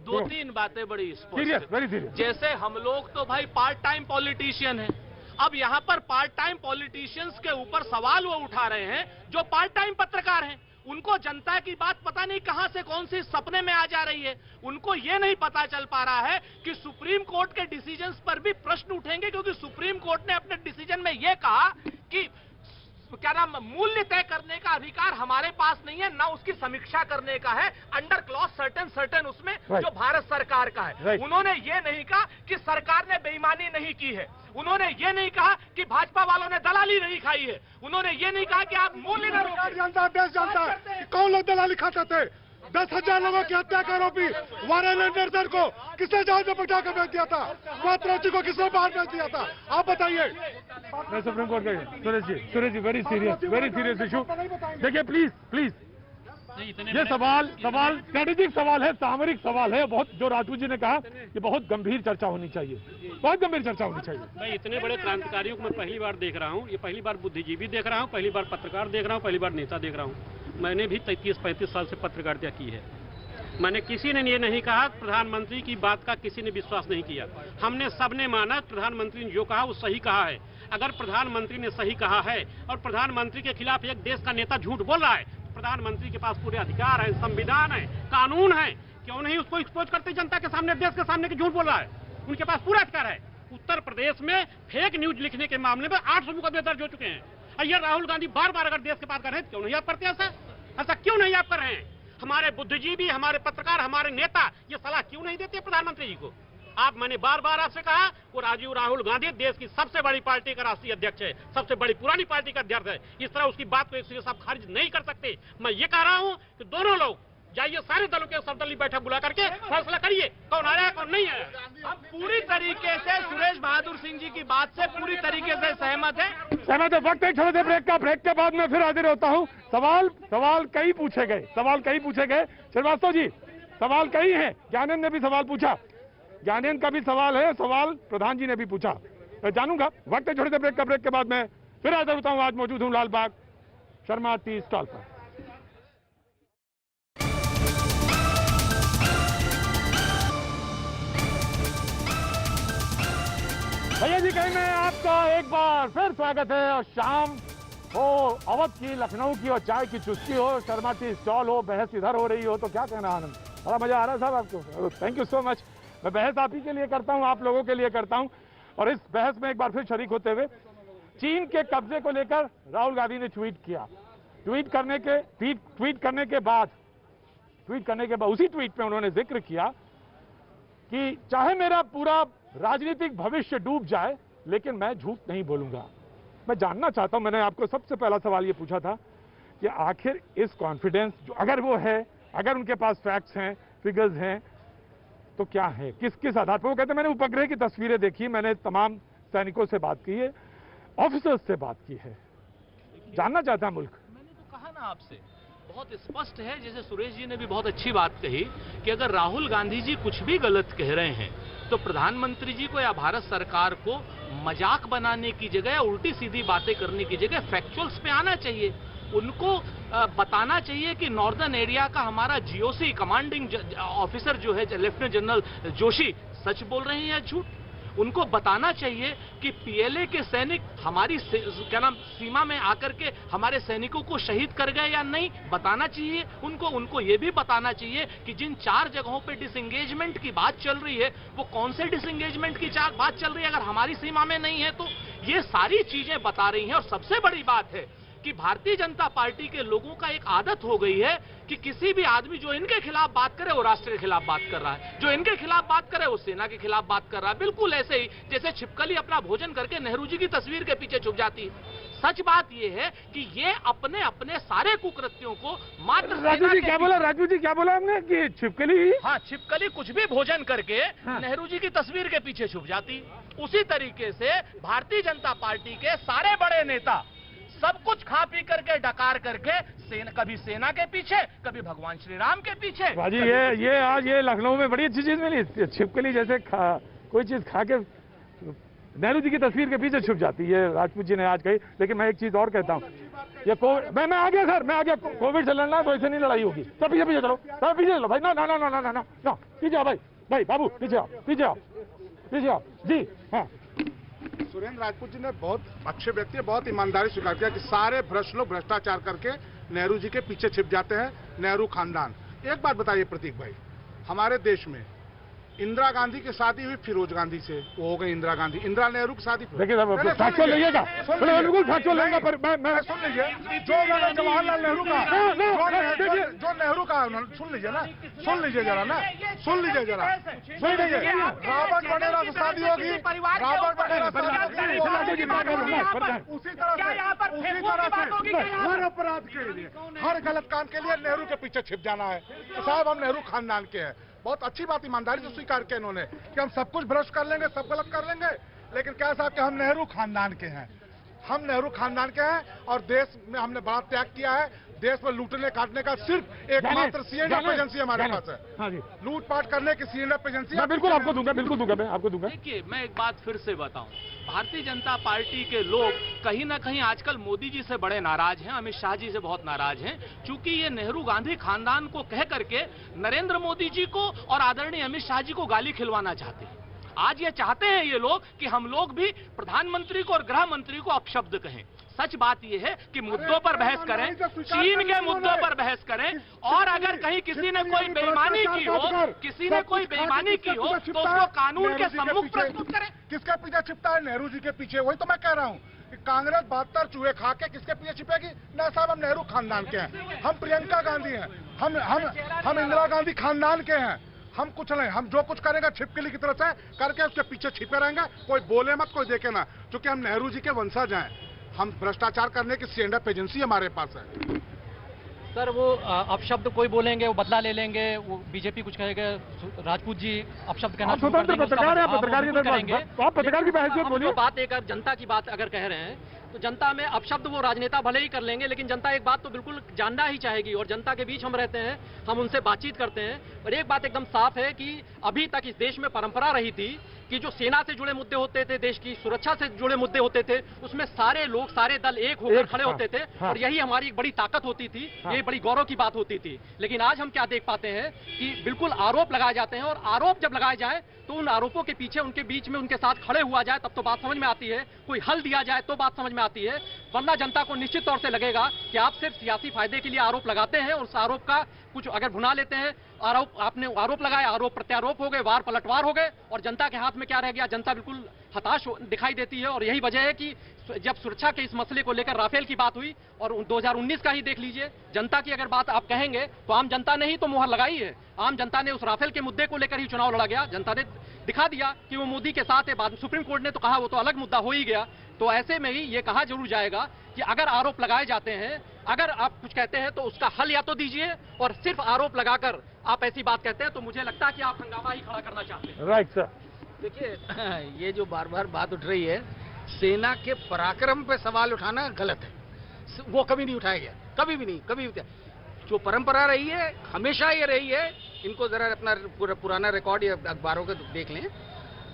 दो तीन बातें बड़ी स्पष्ट। जैसे हम लोग तो भाई पार्ट टाइम पॉलिटिशियन हैं, अब यहाँ पर पार्ट टाइम पॉलिटिशियंस के ऊपर सवाल वो उठा रहे हैं जो पार्ट टाइम पत्रकार हैं। उनको जनता की बात पता नहीं कहां से कौन सी सपने में आ जा रही है। उनको ये नहीं पता चल पा रहा है कि सुप्रीम कोर्ट के डिसीजंस पर भी प्रश्न उठेंगे, क्योंकि सुप्रीम कोर्ट ने अपने डिसीजन में ये कहा कि क्या नाम, मूल्य तय करने का अधिकार हमारे पास नहीं है, ना उसकी समीक्षा करने का है, अंडर क्लॉज सर्टेन उसमें जो भारत सरकार का है। उन्होंने ये नहीं कहा कि सरकार ने बेईमानी नहीं की है, उन्होंने ये नहीं कहा कि भाजपा वालों ने दलाली नहीं खाई है, उन्होंने ये नहीं कहा कि आप मूल्य न रोकें। देश जानता है कि कौन लोग दलाली खाते थे। 10,000 लोगों की हत्या का आरोपी वारेंद्र निर्दर को किसने जहाज में पटाकर भेज दिया था? पात्रोची को किसने बाहर भेज दिया था? आप बताइए। मैं सुप्रीम कोर्ट गए। Suresh ji very serious issue. देखिए प्लीज ये सवाल स्ट्रेटेजिक सवाल है, सामरिक सवाल है। बहुत जो राजू जी ने कहा कि बहुत गंभीर चर्चा होनी चाहिए, बहुत गंभीर चर्चा होनी चाहिए। मैं इतने बड़े क्रांतिकारियों को मैं पहली बार देख रहा हूँ, ये पहली बार बुद्धिजीवी देख रहा हूँ, पहली बार पत्रकार देख रहा हूँ, पहली बार नेता देख रहा हूँ। मैंने भी 33-35 साल से पत्रकारिता की है। मैंने किसी ने ये नहीं कहा प्रधानमंत्री की बात का किसी ने विश्वास नहीं किया। हमने सबने माना प्रधानमंत्री ने जो कहा वो सही कहा है। अगर प्रधानमंत्री ने सही कहा है और प्रधानमंत्री के खिलाफ एक देश का नेता झूठ बोल रहा है, प्रधानमंत्री के पास पूरे अधिकार है, संविधान है, कानून है, क्यों नहीं उसको एक्सपोज करते जनता के सामने, देश के सामने कि झूठ बोल रहा है। उनके पास पूरा अधिकार है। उत्तर प्रदेश में फेक न्यूज लिखने के मामले में 800 मुकदमे दर्ज हो चुके हैं। ये राहुल गांधी बार बार अगर देश के पास कर रहे हैं, क्यों नहीं आप करते ऐसा क्यों नहीं आप कर रहे हैं? हमारे बुद्धिजीवी, हमारे पत्रकार, हमारे नेता ये सलाह क्यों नहीं देते प्रधानमंत्री जी को? मैंने बार बार आपसे कहा, वो राहुल गांधी देश की सबसे बड़ी पार्टी का राष्ट्रीय अध्यक्ष है, सबसे बड़ी पुरानी पार्टी का अध्यक्ष है। इस तरह उसकी बात को एक सीधे साहब खारिज नहीं कर सकते। मैं ये कह रहा हूं कि दोनों लोग जाइए, सारे दलों के सर्वदलीय बैठक बुला करके फैसला करिए कौन आया कौन नहीं आया। हम पूरी तरीके से सुरेश बहादुर सिंह जी की बात से पूरी तरीके से सहमत है। वक्त एक छोटे ब्रेक का, ब्रेक के बाद मैं फिर हाजिर होता हूँ। सवाल कई पूछे गए। श्रीवास्तव जी, सवाल कई हैं। ज्ञानेंद्र ने भी सवाल पूछा, ज्ञानेंद्र का भी सवाल है, सवाल प्रधान जी ने भी पूछा। मैं जानूंगा। वक्त एक छोटे ब्रेक का, ब्रेक के बाद मैं फिर हाजिर होता हूँ। आज मौजूद हूँ लालबाग शर्मा टी स्टॉल पर। भैया जी, कहीं में आपका एक बार फिर स्वागत है। और शाम हो, अवध की, लखनऊ की और चाय की चुस्की हो, शर्मा टी स्टॉल हो, बहस इधर हो रही हो, तो क्या कहना आनंद, बड़ा मजा आ रहा है साहब आपको। Thank you so much. मैं बहस आप ही के लिए करता हूं, आप लोगों के लिए करता हूं। और इस बहस में एक बार फिर शरीक होते हुए, चीन के कब्जे को लेकर राहुल गांधी ने ट्वीट किया। ट्वीट करने के बाद उसी ट्वीट में उन्होंने जिक्र किया कि चाहे मेरा पूरा राजनीतिक भविष्य डूब जाए, लेकिन मैं झूठ नहीं बोलूंगा। मैं जानना चाहता हूं, मैंने आपको सबसे पहला सवाल ये पूछा था कि आखिर इस कॉन्फिडेंस जो अगर वो है, अगर उनके पास फैक्ट्स हैं, फिगर्स हैं, तो क्या है, किस आधार पर? वो कहते हैं मैंने उपग्रह की तस्वीरें देखी, मैंने तमाम सैनिकों से बात की है, ऑफिसर्स से बात की है। जानना चाहता है मुल्क। मैंने तो कहा ना आपसे, बहुत स्पष्ट है। जैसे सुरेश जी ने भी बहुत अच्छी बात कही कि अगर राहुल गांधी जी कुछ भी गलत कह रहे हैं तो प्रधानमंत्री जी को या भारत सरकार को मजाक बनाने की जगह, उल्टी सीधी बातें करने की जगह फैक्चुअल्स पे आना चाहिए। उनको बताना चाहिए कि नॉर्दर्न एरिया का हमारा जीओसी कमांडिंग ऑफिसर जो है लेफ्टिनेंट जनरल जोशी सच बोल रहे हैं या झूठ। उनको बताना चाहिए कि पीएलए के सैनिक हमारी सीमा में आकर के हमारे सैनिकों को शहीद कर गए या नहीं, बताना चाहिए उनको ये भी बताना चाहिए कि जिन 4 जगहों पे डिसएंगेजमेंट की बात चल रही है, वो कौन से डिसएंगेजमेंट की बात चल रही है, अगर हमारी सीमा में नहीं है तो। ये सारी चीजें बता रही हैं। और सबसे बड़ी बात है कि भारतीय जनता पार्टी के लोगों का एक आदत हो गई है कि किसी भी आदमी जो इनके खिलाफ बात करे वो राष्ट्र के खिलाफ बात कर रहा है, जो इनके खिलाफ बात करे वो सेना के खिलाफ बात कर रहा है। बिल्कुल ऐसे ही जैसे छिपकली अपना भोजन करके नेहरू जी की तस्वीर के पीछे छुप जाती है। सच बात यह है कि ये अपने अपने सारे कुकृत्यों को मात्र राजू जी क्या बोला हमने कि छिपकली? हाँ, छिपकली कुछ भी भोजन करके नेहरू जी की तस्वीर के पीछे छुप जाती। उसी तरीके से भारतीय जनता पार्टी के सारे बड़े नेता सब कुछ खा पी करके डकार करके कभी सेना के पीछे, कभी भगवान श्री राम के पीछे। बाजी ये आज ये लखनऊ में बड़ी अच्छी चीज मिली, छिपकली जैसे कोई चीज खा के नेहरू जी की तस्वीर के पीछे छुप जाती है। राजपूत जी ने आज कही। लेकिन मैं एक चीज और कहता हूँ, ये मैं आ गया सर, मैं आ गया। कोविड से लड़ना है तो ऐसे नहीं लड़ाई होगी। सब पीछे चलो, सब पीछे चलो भाई। ना पीछे आओ भाई बाबू पीछे आओ जी। हाँ, सुरेंद्र राजपूत जी ने बहुत अच्छे व्यक्ति, बहुत ईमानदारी स्वीकार किया कि सारे भ्रष्ट लोग भ्रष्टाचार करके नेहरू जी के पीछे छिप जाते हैं, नेहरू खानदान। एक बात बताइए प्रतीक भाई, हमारे देश में इंदिरा गांधी की शादी हुई फिरोज गांधी से, वो हो गई इंदिरा गांधी। इंदिरा नेहरू की शादी देखिए फैक्चुअल लीजिएगा, बिल्कुल फैक्चुअल लेंगे। पर मैं सुन लीजिए, जो जवाहरलाल नेहरू का, जो नेहरू का, सुन लीजिए ना, सुन लीजिए जरा। रॉबर्ट वडेरा से शादी होगी, उसी तरह से हर अपराध के लिए, हर गलत काम के लिए नेहरू के पीछे छिप जाना है। साहब हम नेहरू खानदान के हैं। बहुत अच्छी बात ईमानदारी से स्वीकार किया इन्होंने कि हम सब कुछ भ्रष्ट कर लेंगे, सब गलत कर लेंगे, लेकिन क्या साहब कि हम नेहरू खानदान के हैं। हम नेहरू खानदान के हैं और देश में हमने बड़ा त्याग किया है। देश में लूटने काटने का सिर्फ एकमात्र सीएनएफ एजेंसी हमारे पास है। हाँ जी, लूटपाट करने की सीएनएफ एजेंसी। मैं बिल्कुल आपको दूंगा, बिल्कुल दूंगा, मैं आपको दूंगा। देखिए, मैं एक बात फिर से बताऊं, भारतीय जनता पार्टी के लोग कहीं ना कहीं आजकल मोदी जी से बड़े नाराज हैं, अमित शाह जी से बहुत नाराज हैं, क्योंकि ये नेहरू गांधी खानदान को कह करके नरेंद्र मोदी जी को और आदरणीय अमित शाह जी को गाली खिलवाना चाहते हैं। आज ये चाहते हैं ये लोग कि हम लोग भी प्रधानमंत्री को और गृह मंत्री को अपशब्द कहें। सच बात यह है कि मुद्दों पर बहस करें, चीन के मुद्दों पर बहस करें, और अगर कहीं किसी ने कोई बेईमानी की हो, किसी ने कोई बेईमानी की हो, तो उसको कानून के सम्मुख प्रस्तुत करें। किसके पीछे छिपता है? नेहरू जी के पीछे। वही तो मैं कह रहा हूँ कि कांग्रेस 72 चूहे खा के किसके पीछे छिपेगी? ना साहब, हम नेहरू खानदान के हैं, हम प्रियंका गांधी हैं, हम इंदिरा गांधी खानदान के हैं। हम कुछ नहीं, हम जो कुछ करेंगे छिपकली की तरह से करके उसके पीछे छिपे रहेंगे। कोई बोले मत, कोई देखे ना, क्योंकि हम नेहरू जी के वंशज हैं। हम भ्रष्टाचार करने की सीएनएफ एजेंसी हमारे पास है। सर, वो अपशब्द कोई बोलेंगे वो बदला ले लेंगे, वो बीजेपी कुछ कहेगा, राजपूत जी अपशब्द कहना शुरू कर देंगे, पत्रकार है, पत्रकार आप पत्रकार की बहस बोलिए। बात एक जनता की बात अगर कह रहे हैं तो जनता में अपशब्द वो राजनेता भले ही कर लेंगे, लेकिन जनता एक बात तो बिल्कुल जानना ही चाहेगी, और जनता के बीच हम रहते हैं, हम उनसे बातचीत करते हैं। और एक बात एकदम साफ है कि अभी तक इस देश में परंपरा रही थी कि जो सेना से जुड़े मुद्दे होते थे, देश की सुरक्षा से जुड़े मुद्दे होते थे, उसमें सारे लोग, सारे दल एक होकर खड़े होते थे, और यही हमारी एक बड़ी ताकत होती थी, ये बड़ी गौरव की बात होती थी। लेकिन आज हम क्या देख पाते हैं कि बिल्कुल आरोप लगाए जाते हैं, और आरोप जब लगाए जाए तो उन आरोपों के पीछे उनके बीच में उनके साथ खड़े हुआ जाए तब तो बात समझ में आती है, कोई हल दिया जाए तो बात समझ में आती है। वरना जनता को निश्चित तौर से लगेगा कि आप सिर्फ सियासी फायदे के लिए आरोप लगाते हैं, और उस आरोप का कुछ अगर भुना लेते हैं, आपने आरोप लगाया, आरोप प्रत्यारोप हो गए, वार पलटवार हो गए, और जनता के हाथ में क्या रह गया? जनता बिल्कुल हताश दिखाई देती है। और यही वजह है कि जब सुरक्षा के इस मसले को लेकर राफेल की बात हुई, और 2019 का ही देख लीजिए, जनता की अगर बात आप कहेंगे तो आम जनता ने ही तो मुहर लगाई है। आम जनता ने उस राफेल के मुद्दे को लेकर ही चुनाव लड़ा गया, जनता ने दिखा दिया कि वो मोदी के साथ है। बाद में सुप्रीम कोर्ट ने तो कहा वो तो अलग मुद्दा हो ही गया। तो ऐसे में ही ये कहा जरूर जाएगा कि अगर आरोप लगाए जाते हैं, अगर आप कुछ कहते हैं तो उसका हल या तो दीजिए, और सिर्फ आरोप लगाकर आप ऐसी बात कहते हैं तो मुझे लगता है कि आप हंगामा ही खड़ा करना चाहते हैं। Right sir. देखिए, ये जो बार बार बात उठ रही है, सेना के पराक्रम पे सवाल उठाना गलत है। वो कभी नहीं उठाया गया, कभी भी नहीं, कभी भी। जो परंपरा रही है हमेशा ये रही है। इनको जरा अपना पुराना रिकॉर्ड या अखबारों के देख लें,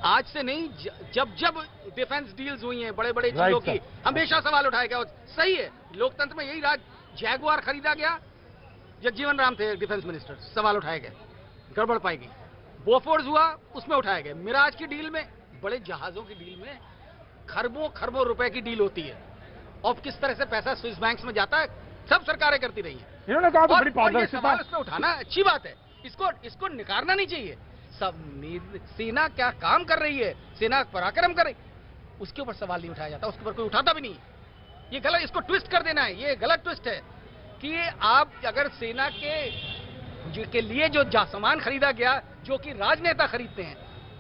आज से नहीं, जब जब डिफेंस डील्स हुई हैं बड़े बड़े चीजों की, हमेशा सवाल उठाया गया। सही है, लोकतंत्र में यही राज। जैगुआर खरीदा गया, जगजीवन राम थे डिफेंस मिनिस्टर, सवाल उठाए गए, गड़बड़ पाई गई। बोफोर्स हुआ, उसमें उठाया गया। मिराज की डील में, बड़े जहाजों की डील में खरबों खरबों रुपए की डील होती है, और किस तरह से पैसा स्विस बैंक्स में जाता है, सब सरकारें करती रही हैं। इन्होंने कहा तो बड़ी पारदर्शिता उठाना अच्छी बात है, इसको निकारना नहीं चाहिए। सब सेना क्या काम कर रही है, सेना पराक्रम कर रही, उसके ऊपर सवाल नहीं उठाया जाता, उसके ऊपर कोई उठाता भी नहीं। ये गलत, इसको ट्विस्ट कर देना है, ये गलत ट्विस्ट है कि आप अगर सेना के लिए जो सामान खरीदा गया, जो कि राजनेता खरीदते हैं,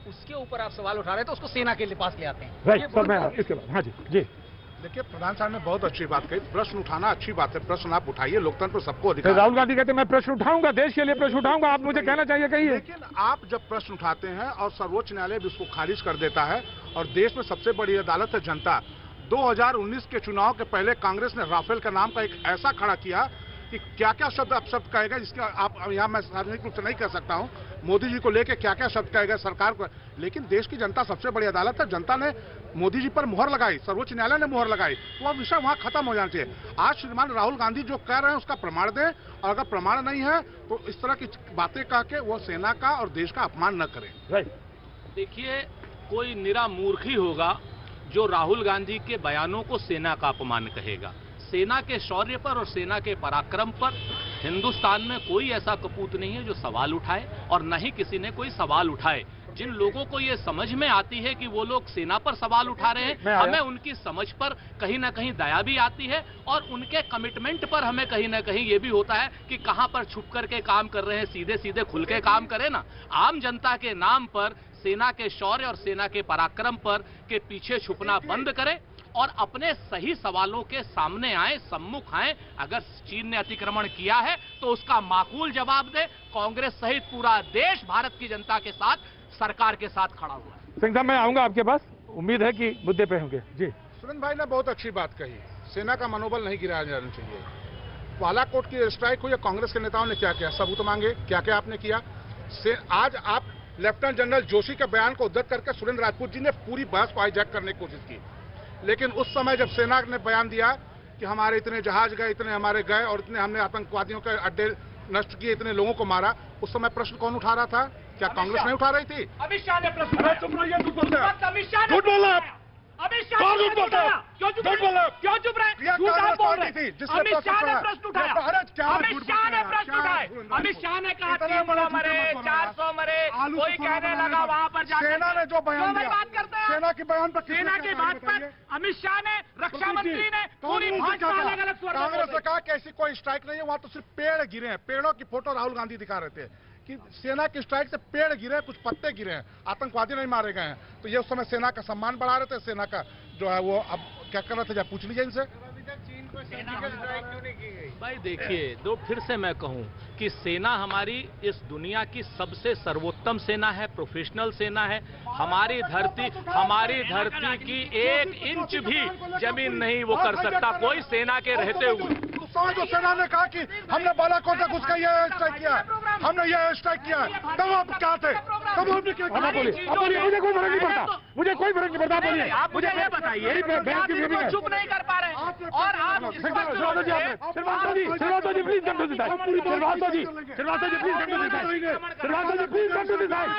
उसके ऊपर आप सवाल उठा रहे हैं तो उसको सेना के पास ले आते हैं। राइट सर, मैं इसके बाद हाँ जी जी। देखिए, प्रधान साहब ने बहुत अच्छी बात कही। प्रश्न उठाना अच्छी बात है, प्रश्न आप उठाइए, लोकतंत्र में सबको अधिकार। राहुल गांधी कहते हैं मैं प्रश्न उठाऊंगा, देश के लिए प्रश्न उठाऊंगा, आप मुझे कहना चाहिए कहिए। लेकिन आप जब प्रश्न उठाते हैं और सर्वोच्च न्यायालय भी उसको खारिज कर देता है, और देश में सबसे बड़ी अदालत है जनता। 2019 के चुनाव के पहले कांग्रेस ने राफेल का नाम का एक ऐसा खड़ा किया कि क्या क्या शब्द अपशब्द कहेगा, जिसका आप यहाँ मैं सार्वजनिक रूप से नहीं कह सकता हूँ। मोदी जी को लेके क्या क्या शब्द कहेगा सरकार को, लेकिन देश की जनता सबसे बड़ी अदालत है। जनता ने मोदी जी पर मुहर लगाई, सर्वोच्च न्यायालय ने मुहर लगाई, तो वह विषय वहाँ खत्म हो जाना चाहिए। आज श्रीमान राहुल गांधी जो कह रहे हैं उसका प्रमाण दें, और अगर प्रमाण नहीं है तो इस तरह की बातें कह के वो सेना का और देश का अपमान न करें। देखिए, कोई निरा मूर्ख ही होगा जो राहुल गांधी के बयानों को सेना का अपमान कहेगा। सेना के शौर्य पर और सेना के पराक्रम पर हिंदुस्तान में कोई ऐसा कपूत नहीं है जो सवाल उठाए, और न ही किसी ने कोई सवाल उठाए। जिन लोगों को ये समझ में आती है कि वो लोग सेना पर सवाल उठा रहे हैं, हमें उनकी समझ पर कहीं ना कहीं दया भी आती है, और उनके कमिटमेंट पर हमें कहीं ना कहीं ये भी होता है कि कहां पर छुप करके काम कर रहे हैं, सीधे सीधे खुल के काम करें ना। आम जनता के नाम पर सेना के शौर्य और सेना के पराक्रम पर के पीछे छुपना बंद करें, और अपने सही सवालों के सामने आए, सम्मुख आए। अगर चीन ने अतिक्रमण किया है तो उसका माकूल जवाब दे। कांग्रेस सहित पूरा देश भारत की जनता के साथ, सरकार के साथ खड़ा हुआ है। सिंह साहब, मैं आऊंगा आपके पास, उम्मीद है कि मुद्दे पे होंगे जी। सुरेंद्र भाई ने बहुत अच्छी बात कही, सेना का मनोबल नहीं गिराया जाना चाहिए। बालाकोट की स्ट्राइक हुई, कांग्रेस के नेताओं ने क्या किया, सबूत मांगे, क्या क्या आपने किया। आज आप लेफ्टिनेंट जनरल जोशी के बयान को उद्धृत करके सुरेंद्र राजपूत जी ने पूरी बहस को हाईजैक करने की कोशिश की, लेकिन उस समय जब सेना ने बयान दिया कि हमारे इतने जहाज गए, इतने हमारे गए और इतने हमने आतंकवादियों के अड्डे नष्ट किए, इतने लोगों को मारा, उस समय प्रश्न कौन उठा रहा था? क्या कांग्रेस नहीं उठा रही थी? अमित शाह ने प्रश्न उठाया। चुप रहिए, झूठ बोलते हैं। अमित शाह ने झूठ बोला आप। अमित शाह कौन ने झूठ बोलता है? क्यों चुप झूठ बोला? क्यों चुप रहे? झूठ आप बोल रहे हैं। अमित शाह ने प्रश्न उठाया। अमित शाह ने प्रश्न उठाया। अमित शाह ने कहा 300 मरे, 400 मरे, कोई कहने लगा वहां पर जाकर सेना ने जो बयान दिया, बात करते हैं सेना के बयान पर सेना की बात पर अमित शाह ने, रक्षा मंत्री ने पूरी भाषा अलग अलग स्वर में कांग्रेस बोली। ने कहा कि ऐसी कोई स्ट्राइक नहीं है, वहां तो सिर्फ पेड़ गिरे हैं। पेड़ों की फोटो राहुल गांधी दिखा रहे थे कि सेना की स्ट्राइक से पेड़ गिरे हैं, कुछ पत्ते गिरे हैं, आतंकवादी नहीं मारे गए हैं। तो ये उस समय सेना का सम्मान बढ़ा रहे थे। सेना का जो है वो अब क्या कर रहे थे, जब पूछ लीजिए इनसे। भाई देखिए, दो फिर से मैं कहूं कि सेना हमारी इस दुनिया की सबसे सर्वोत्तम सेना है, प्रोफेशनल सेना है। हमारी धरती की 1 इंच भी जमीन नहीं वो कर सकता कोई सेना के रहते हुए। उस समय जो सेना ने कहा कि हमने बालाकोट तक उसका ये स्ट्राइक किया, हमने ये स्ट्राइक किया, तब आप क्या थे? तब आपने क्या किया? बोलिए, मुझे कोई फर्क नहीं पड़ता, मुझे कोई फर्क नहीं पड़ता। बोलिए, आप मुझे ये बताइए, चुप नहीं कर पा रहे और आप Shrivastava ji please come to this side. Shrivastava ji please come to this side. Shrivastava ji please come to this side.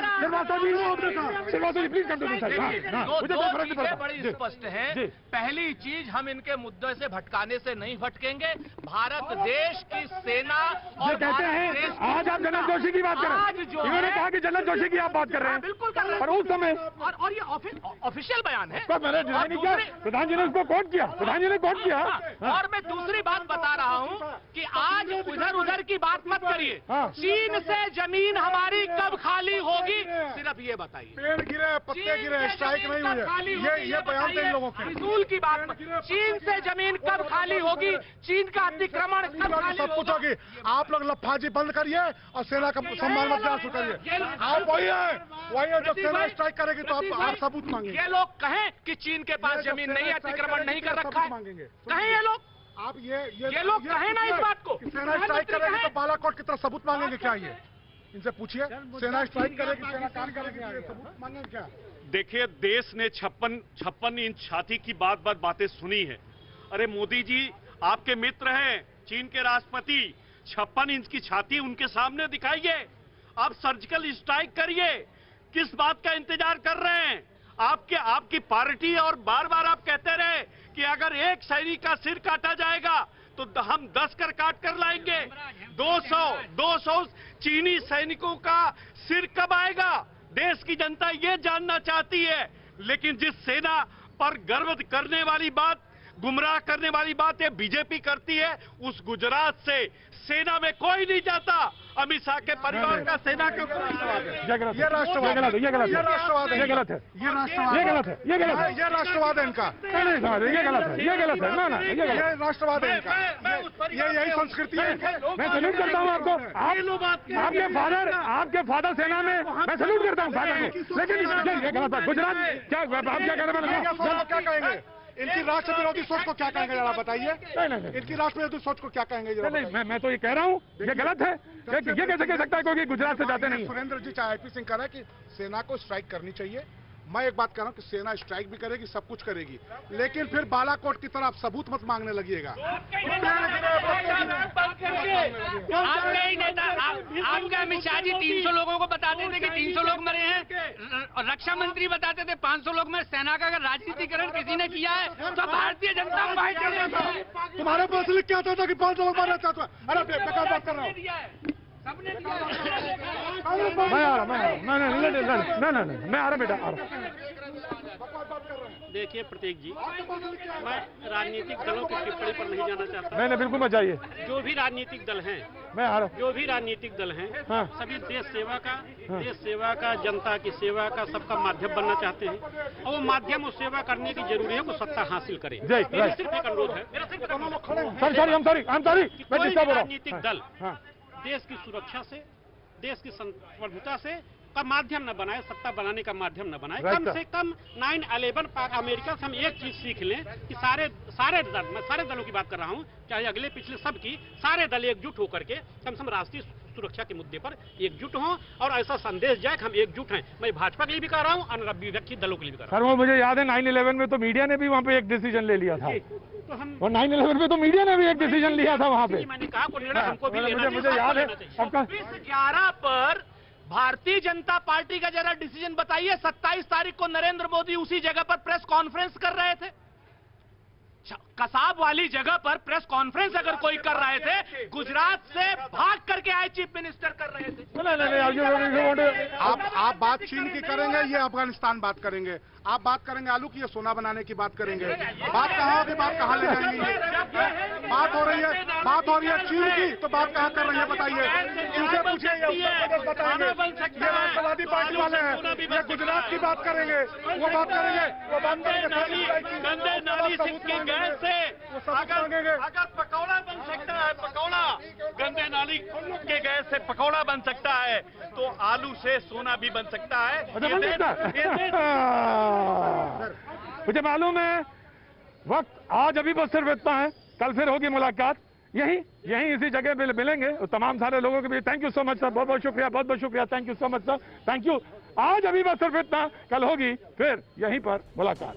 Shrivastava ji please come to this side. मुझे कोई फर्क नहीं पड़ता। बड़ी स्पष्ट है। पहली चीज, हम इनके मुद्दे से भटकाने से नहीं भटकेंगे। भारत देश की सेना और कहते हैं आज आप जनरल जोशी की बात कर रहे हैं। इन्होंने कहा कि जनरल जोशी की आप बात कर रहे हैं। बिल्कुल कर रहे हैं। पर उस समय और ये ऑफिशियल बयान है। मैंने डिनाई नहीं किया, प्रधान जी ने उसको कोट किया, प्रधान जी ने कोट किया। और मैं दूसरी बात बता रहा हूं कि आज उधर उधर की बात मत करिए। चीन से जमीन हमारी कब खाली होगी, सिर्फ ये बताइए। पेड़ गिरे, पत्ते गिरे, स्ट्राइक नहीं हुई। ये बयान थे इन लोगों के। फिजूल की बात मत। चीन से जमीन कब खाली होगी, चीन का अतिक्रमण कब खाली सब कुछ होगी। आप लोग लफाजी बंद करिए और सेना का सम्मान मत जांच करिए। आप वही है जो सेना स्ट्राइक करेगी तो आप सबूत मांगेंगे। ये लोग कहें कि चीन के पास जमीन नहीं है, अतिक्रमण नहीं कर रखा है, कहें ये लोग। आप ये लोग कहें ना इस बात को। सेना स्ट्राइक करेगी तो बालाकोट की तरफ सबूत मांगेंगे क्या? ये इनसे पूछिए, सेना स्ट्राइक करेगी, सेना काम करेगी, सबूत मांगेंगे क्या? देखिए, देश ने 56 इंच छाती की बातें सुनी है। अरे मोदी जी आपके मित्र हैं, चीन के राष्ट्रपति, 56 इंच की छाती उनके सामने दिखाइए। आप सर्जिकल स्ट्राइक करिए। किस बात का इंतजार कर रहे हैं? आपकी पार्टी और बार बार आप कहते रहे कि अगर एक सैनिक का सिर काटा जाएगा तो हम 10 कर काट कर लाएंगे। 200 चीनी सैनिकों का सिर कब आएगा? देश की जनता ये जानना चाहती है। लेकिन जिस सेना पर गर्व करने वाली बात, गुमराह करने वाली बात ये बीजेपी करती है, उस गुजरात से सेना में कोई नहीं जाता। अमित शाह के परिवार का सेना के ऊपर विश्वास है। ये राष्ट्रवाद है, ये गलत है, ये राष्ट्रवाद है, ये गलत है, ये राष्ट्रवाद है, ये गलत है, ये गलत है, ये राष्ट्रवाद है इनका। नहीं ये गलत है, ये गलत है, ना ये गलत ये राष्ट्रवाद है इनका। ये यही संस्कृति है। मैं सैल्यूट करता हूँ आपको। आपके फादर सेना में, मैं सैल्यूट करता हूँ फादर को, लेकिन ये गलत है। गुजरात क्या आप क्या कह रहे हैं? क्या कहेंगे? इनकी राष्ट्र विरोधी सोच को क्या कहेंगे जरा बताइए। इनकी राष्ट्र विरोधी सोच को क्या कहेंगे जरा? नहीं, मैं तो ये कह रहा हूँ ये गलत है। ये कैसे कह सकता है कोई गुजरात से जाते नहीं? सुरेंद्र जी चाहे आईपी सिंह कह रहे हैं कि सेना को स्ट्राइक करनी चाहिए। मैं एक बात कह रहा हूँ कि सेना स्ट्राइक भी करेगी, सब कुछ करेगी, लेकिन फिर बालाकोट की तरफ सबूत मत मांगने लगिएगा। आपके अमित शाह जी 300 लोगों को बताते थे कि 300 लोग मरे हैं, रक्षा मंत्री बताते थे 500 लोग मरे। सेना का अगर राजनीतिकरण किसी ने किया है तो भारतीय जनता पार्टी। तुम्हारे पास लिख के आता था कि 500 लोग मारे जाते। अरे बेकार बात कर रहा हूँ। मैं आ रहा मैं आ रहा बेटा आ रहा। देखिए प्रतीक जी, मैं राजनीतिक दलों की टिप्पणी पर नहीं जाना चाहता। नहीं बिल्कुल मत जाइए। जो भी राजनीतिक दल हैं, मैं आ रहा हूँ, जो भी राजनीतिक दल हैं, हाँ। सभी देश सेवा का जनता की सेवा का सबका माध्यम बनना चाहते हैं, और वो माध्यम और सेवा करने की जरूरी है, वो सत्ता हासिल करे। मेरा सिर्फ एक अनुरोध है, कोई राजनीतिक दल देश की सुरक्षा से, देश की संप्रभुता से का माध्यम न बनाए, सत्ता बनाने का माध्यम न बनाए। Right, कम से कम 9/11 अमेरिका से हम एक चीज सीख लें कि सारे दल, मैं सारे दलों की बात कर रहा हूं, चाहे अगले पिछले सबकी, सारे दल एकजुट होकर के कम से कम राष्ट्रीय सुरक्षा के मुद्दे पर एकजुट हों और ऐसा संदेश जाए कि हम एकजुट हैं। मैं भाजपा के लिए भी कह रहा हूं और विपक्षी दलों के लिए भी कह रहा हूं। सर वो मुझे याद है 9/11 में तो मीडिया ने भी वहाँ पे एक डिसीजन ले लिया था, तो हम और 9/11 में तो मीडिया ने भी एक डिसीजन लिया था वहाँ पे। मैंने कहा कोई निर्णय हमको भी लेना मुझे याद है आपका 11 पर भारतीय जनता पार्टी का जरा डिसीजन बताइए। 27 तारीख को नरेंद्र मोदी उसी जगह पर प्रेस कॉन्फ्रेंस कर रहे थे। कसाब वाली जगह पर प्रेस कॉन्फ्रेंस अगर कोई कर रहे थे, गुजरात से भाग करके आए चीफ मिनिस्टर कर रहे थे। आप बात चीन की करेंगे, ये अफगानिस्तान बात करेंगे। आप बात करेंगे आलू की, ये सोना बनाने की बात करेंगे। बात कहाँ होगी, बात कहाँ ले जाएंगी? बात हो रही है चीन की, तो बात कहाँ कर रही है बताइए। इनसे पूछिए, बताएंगे। ये राष्ट्रवादी पार्टी वाले हैं, ये गुजरात की बात करेंगे, वो बात करेंगे, गंदे नाली सिक्की गैस से अगर पकौड़ा बन सकता है, पकौड़ा गंदे नाली के गैस से पकौड़ा बन सकता है, तो आलू से सोना भी बन सकता है। मुझे मालूम है वक्त आज अभी बस सिर्फ इतना है, कल फिर होगी मुलाकात यहीं इसी जगह पे मिलेंगे। और तमाम सारे लोगों के भी thank you so much sir, बहुत बहुत शुक्रिया, thank you so much sir, thank you. आज अभी बस सिर्फ इतना, कल होगी फिर यहीं पर मुलाकात।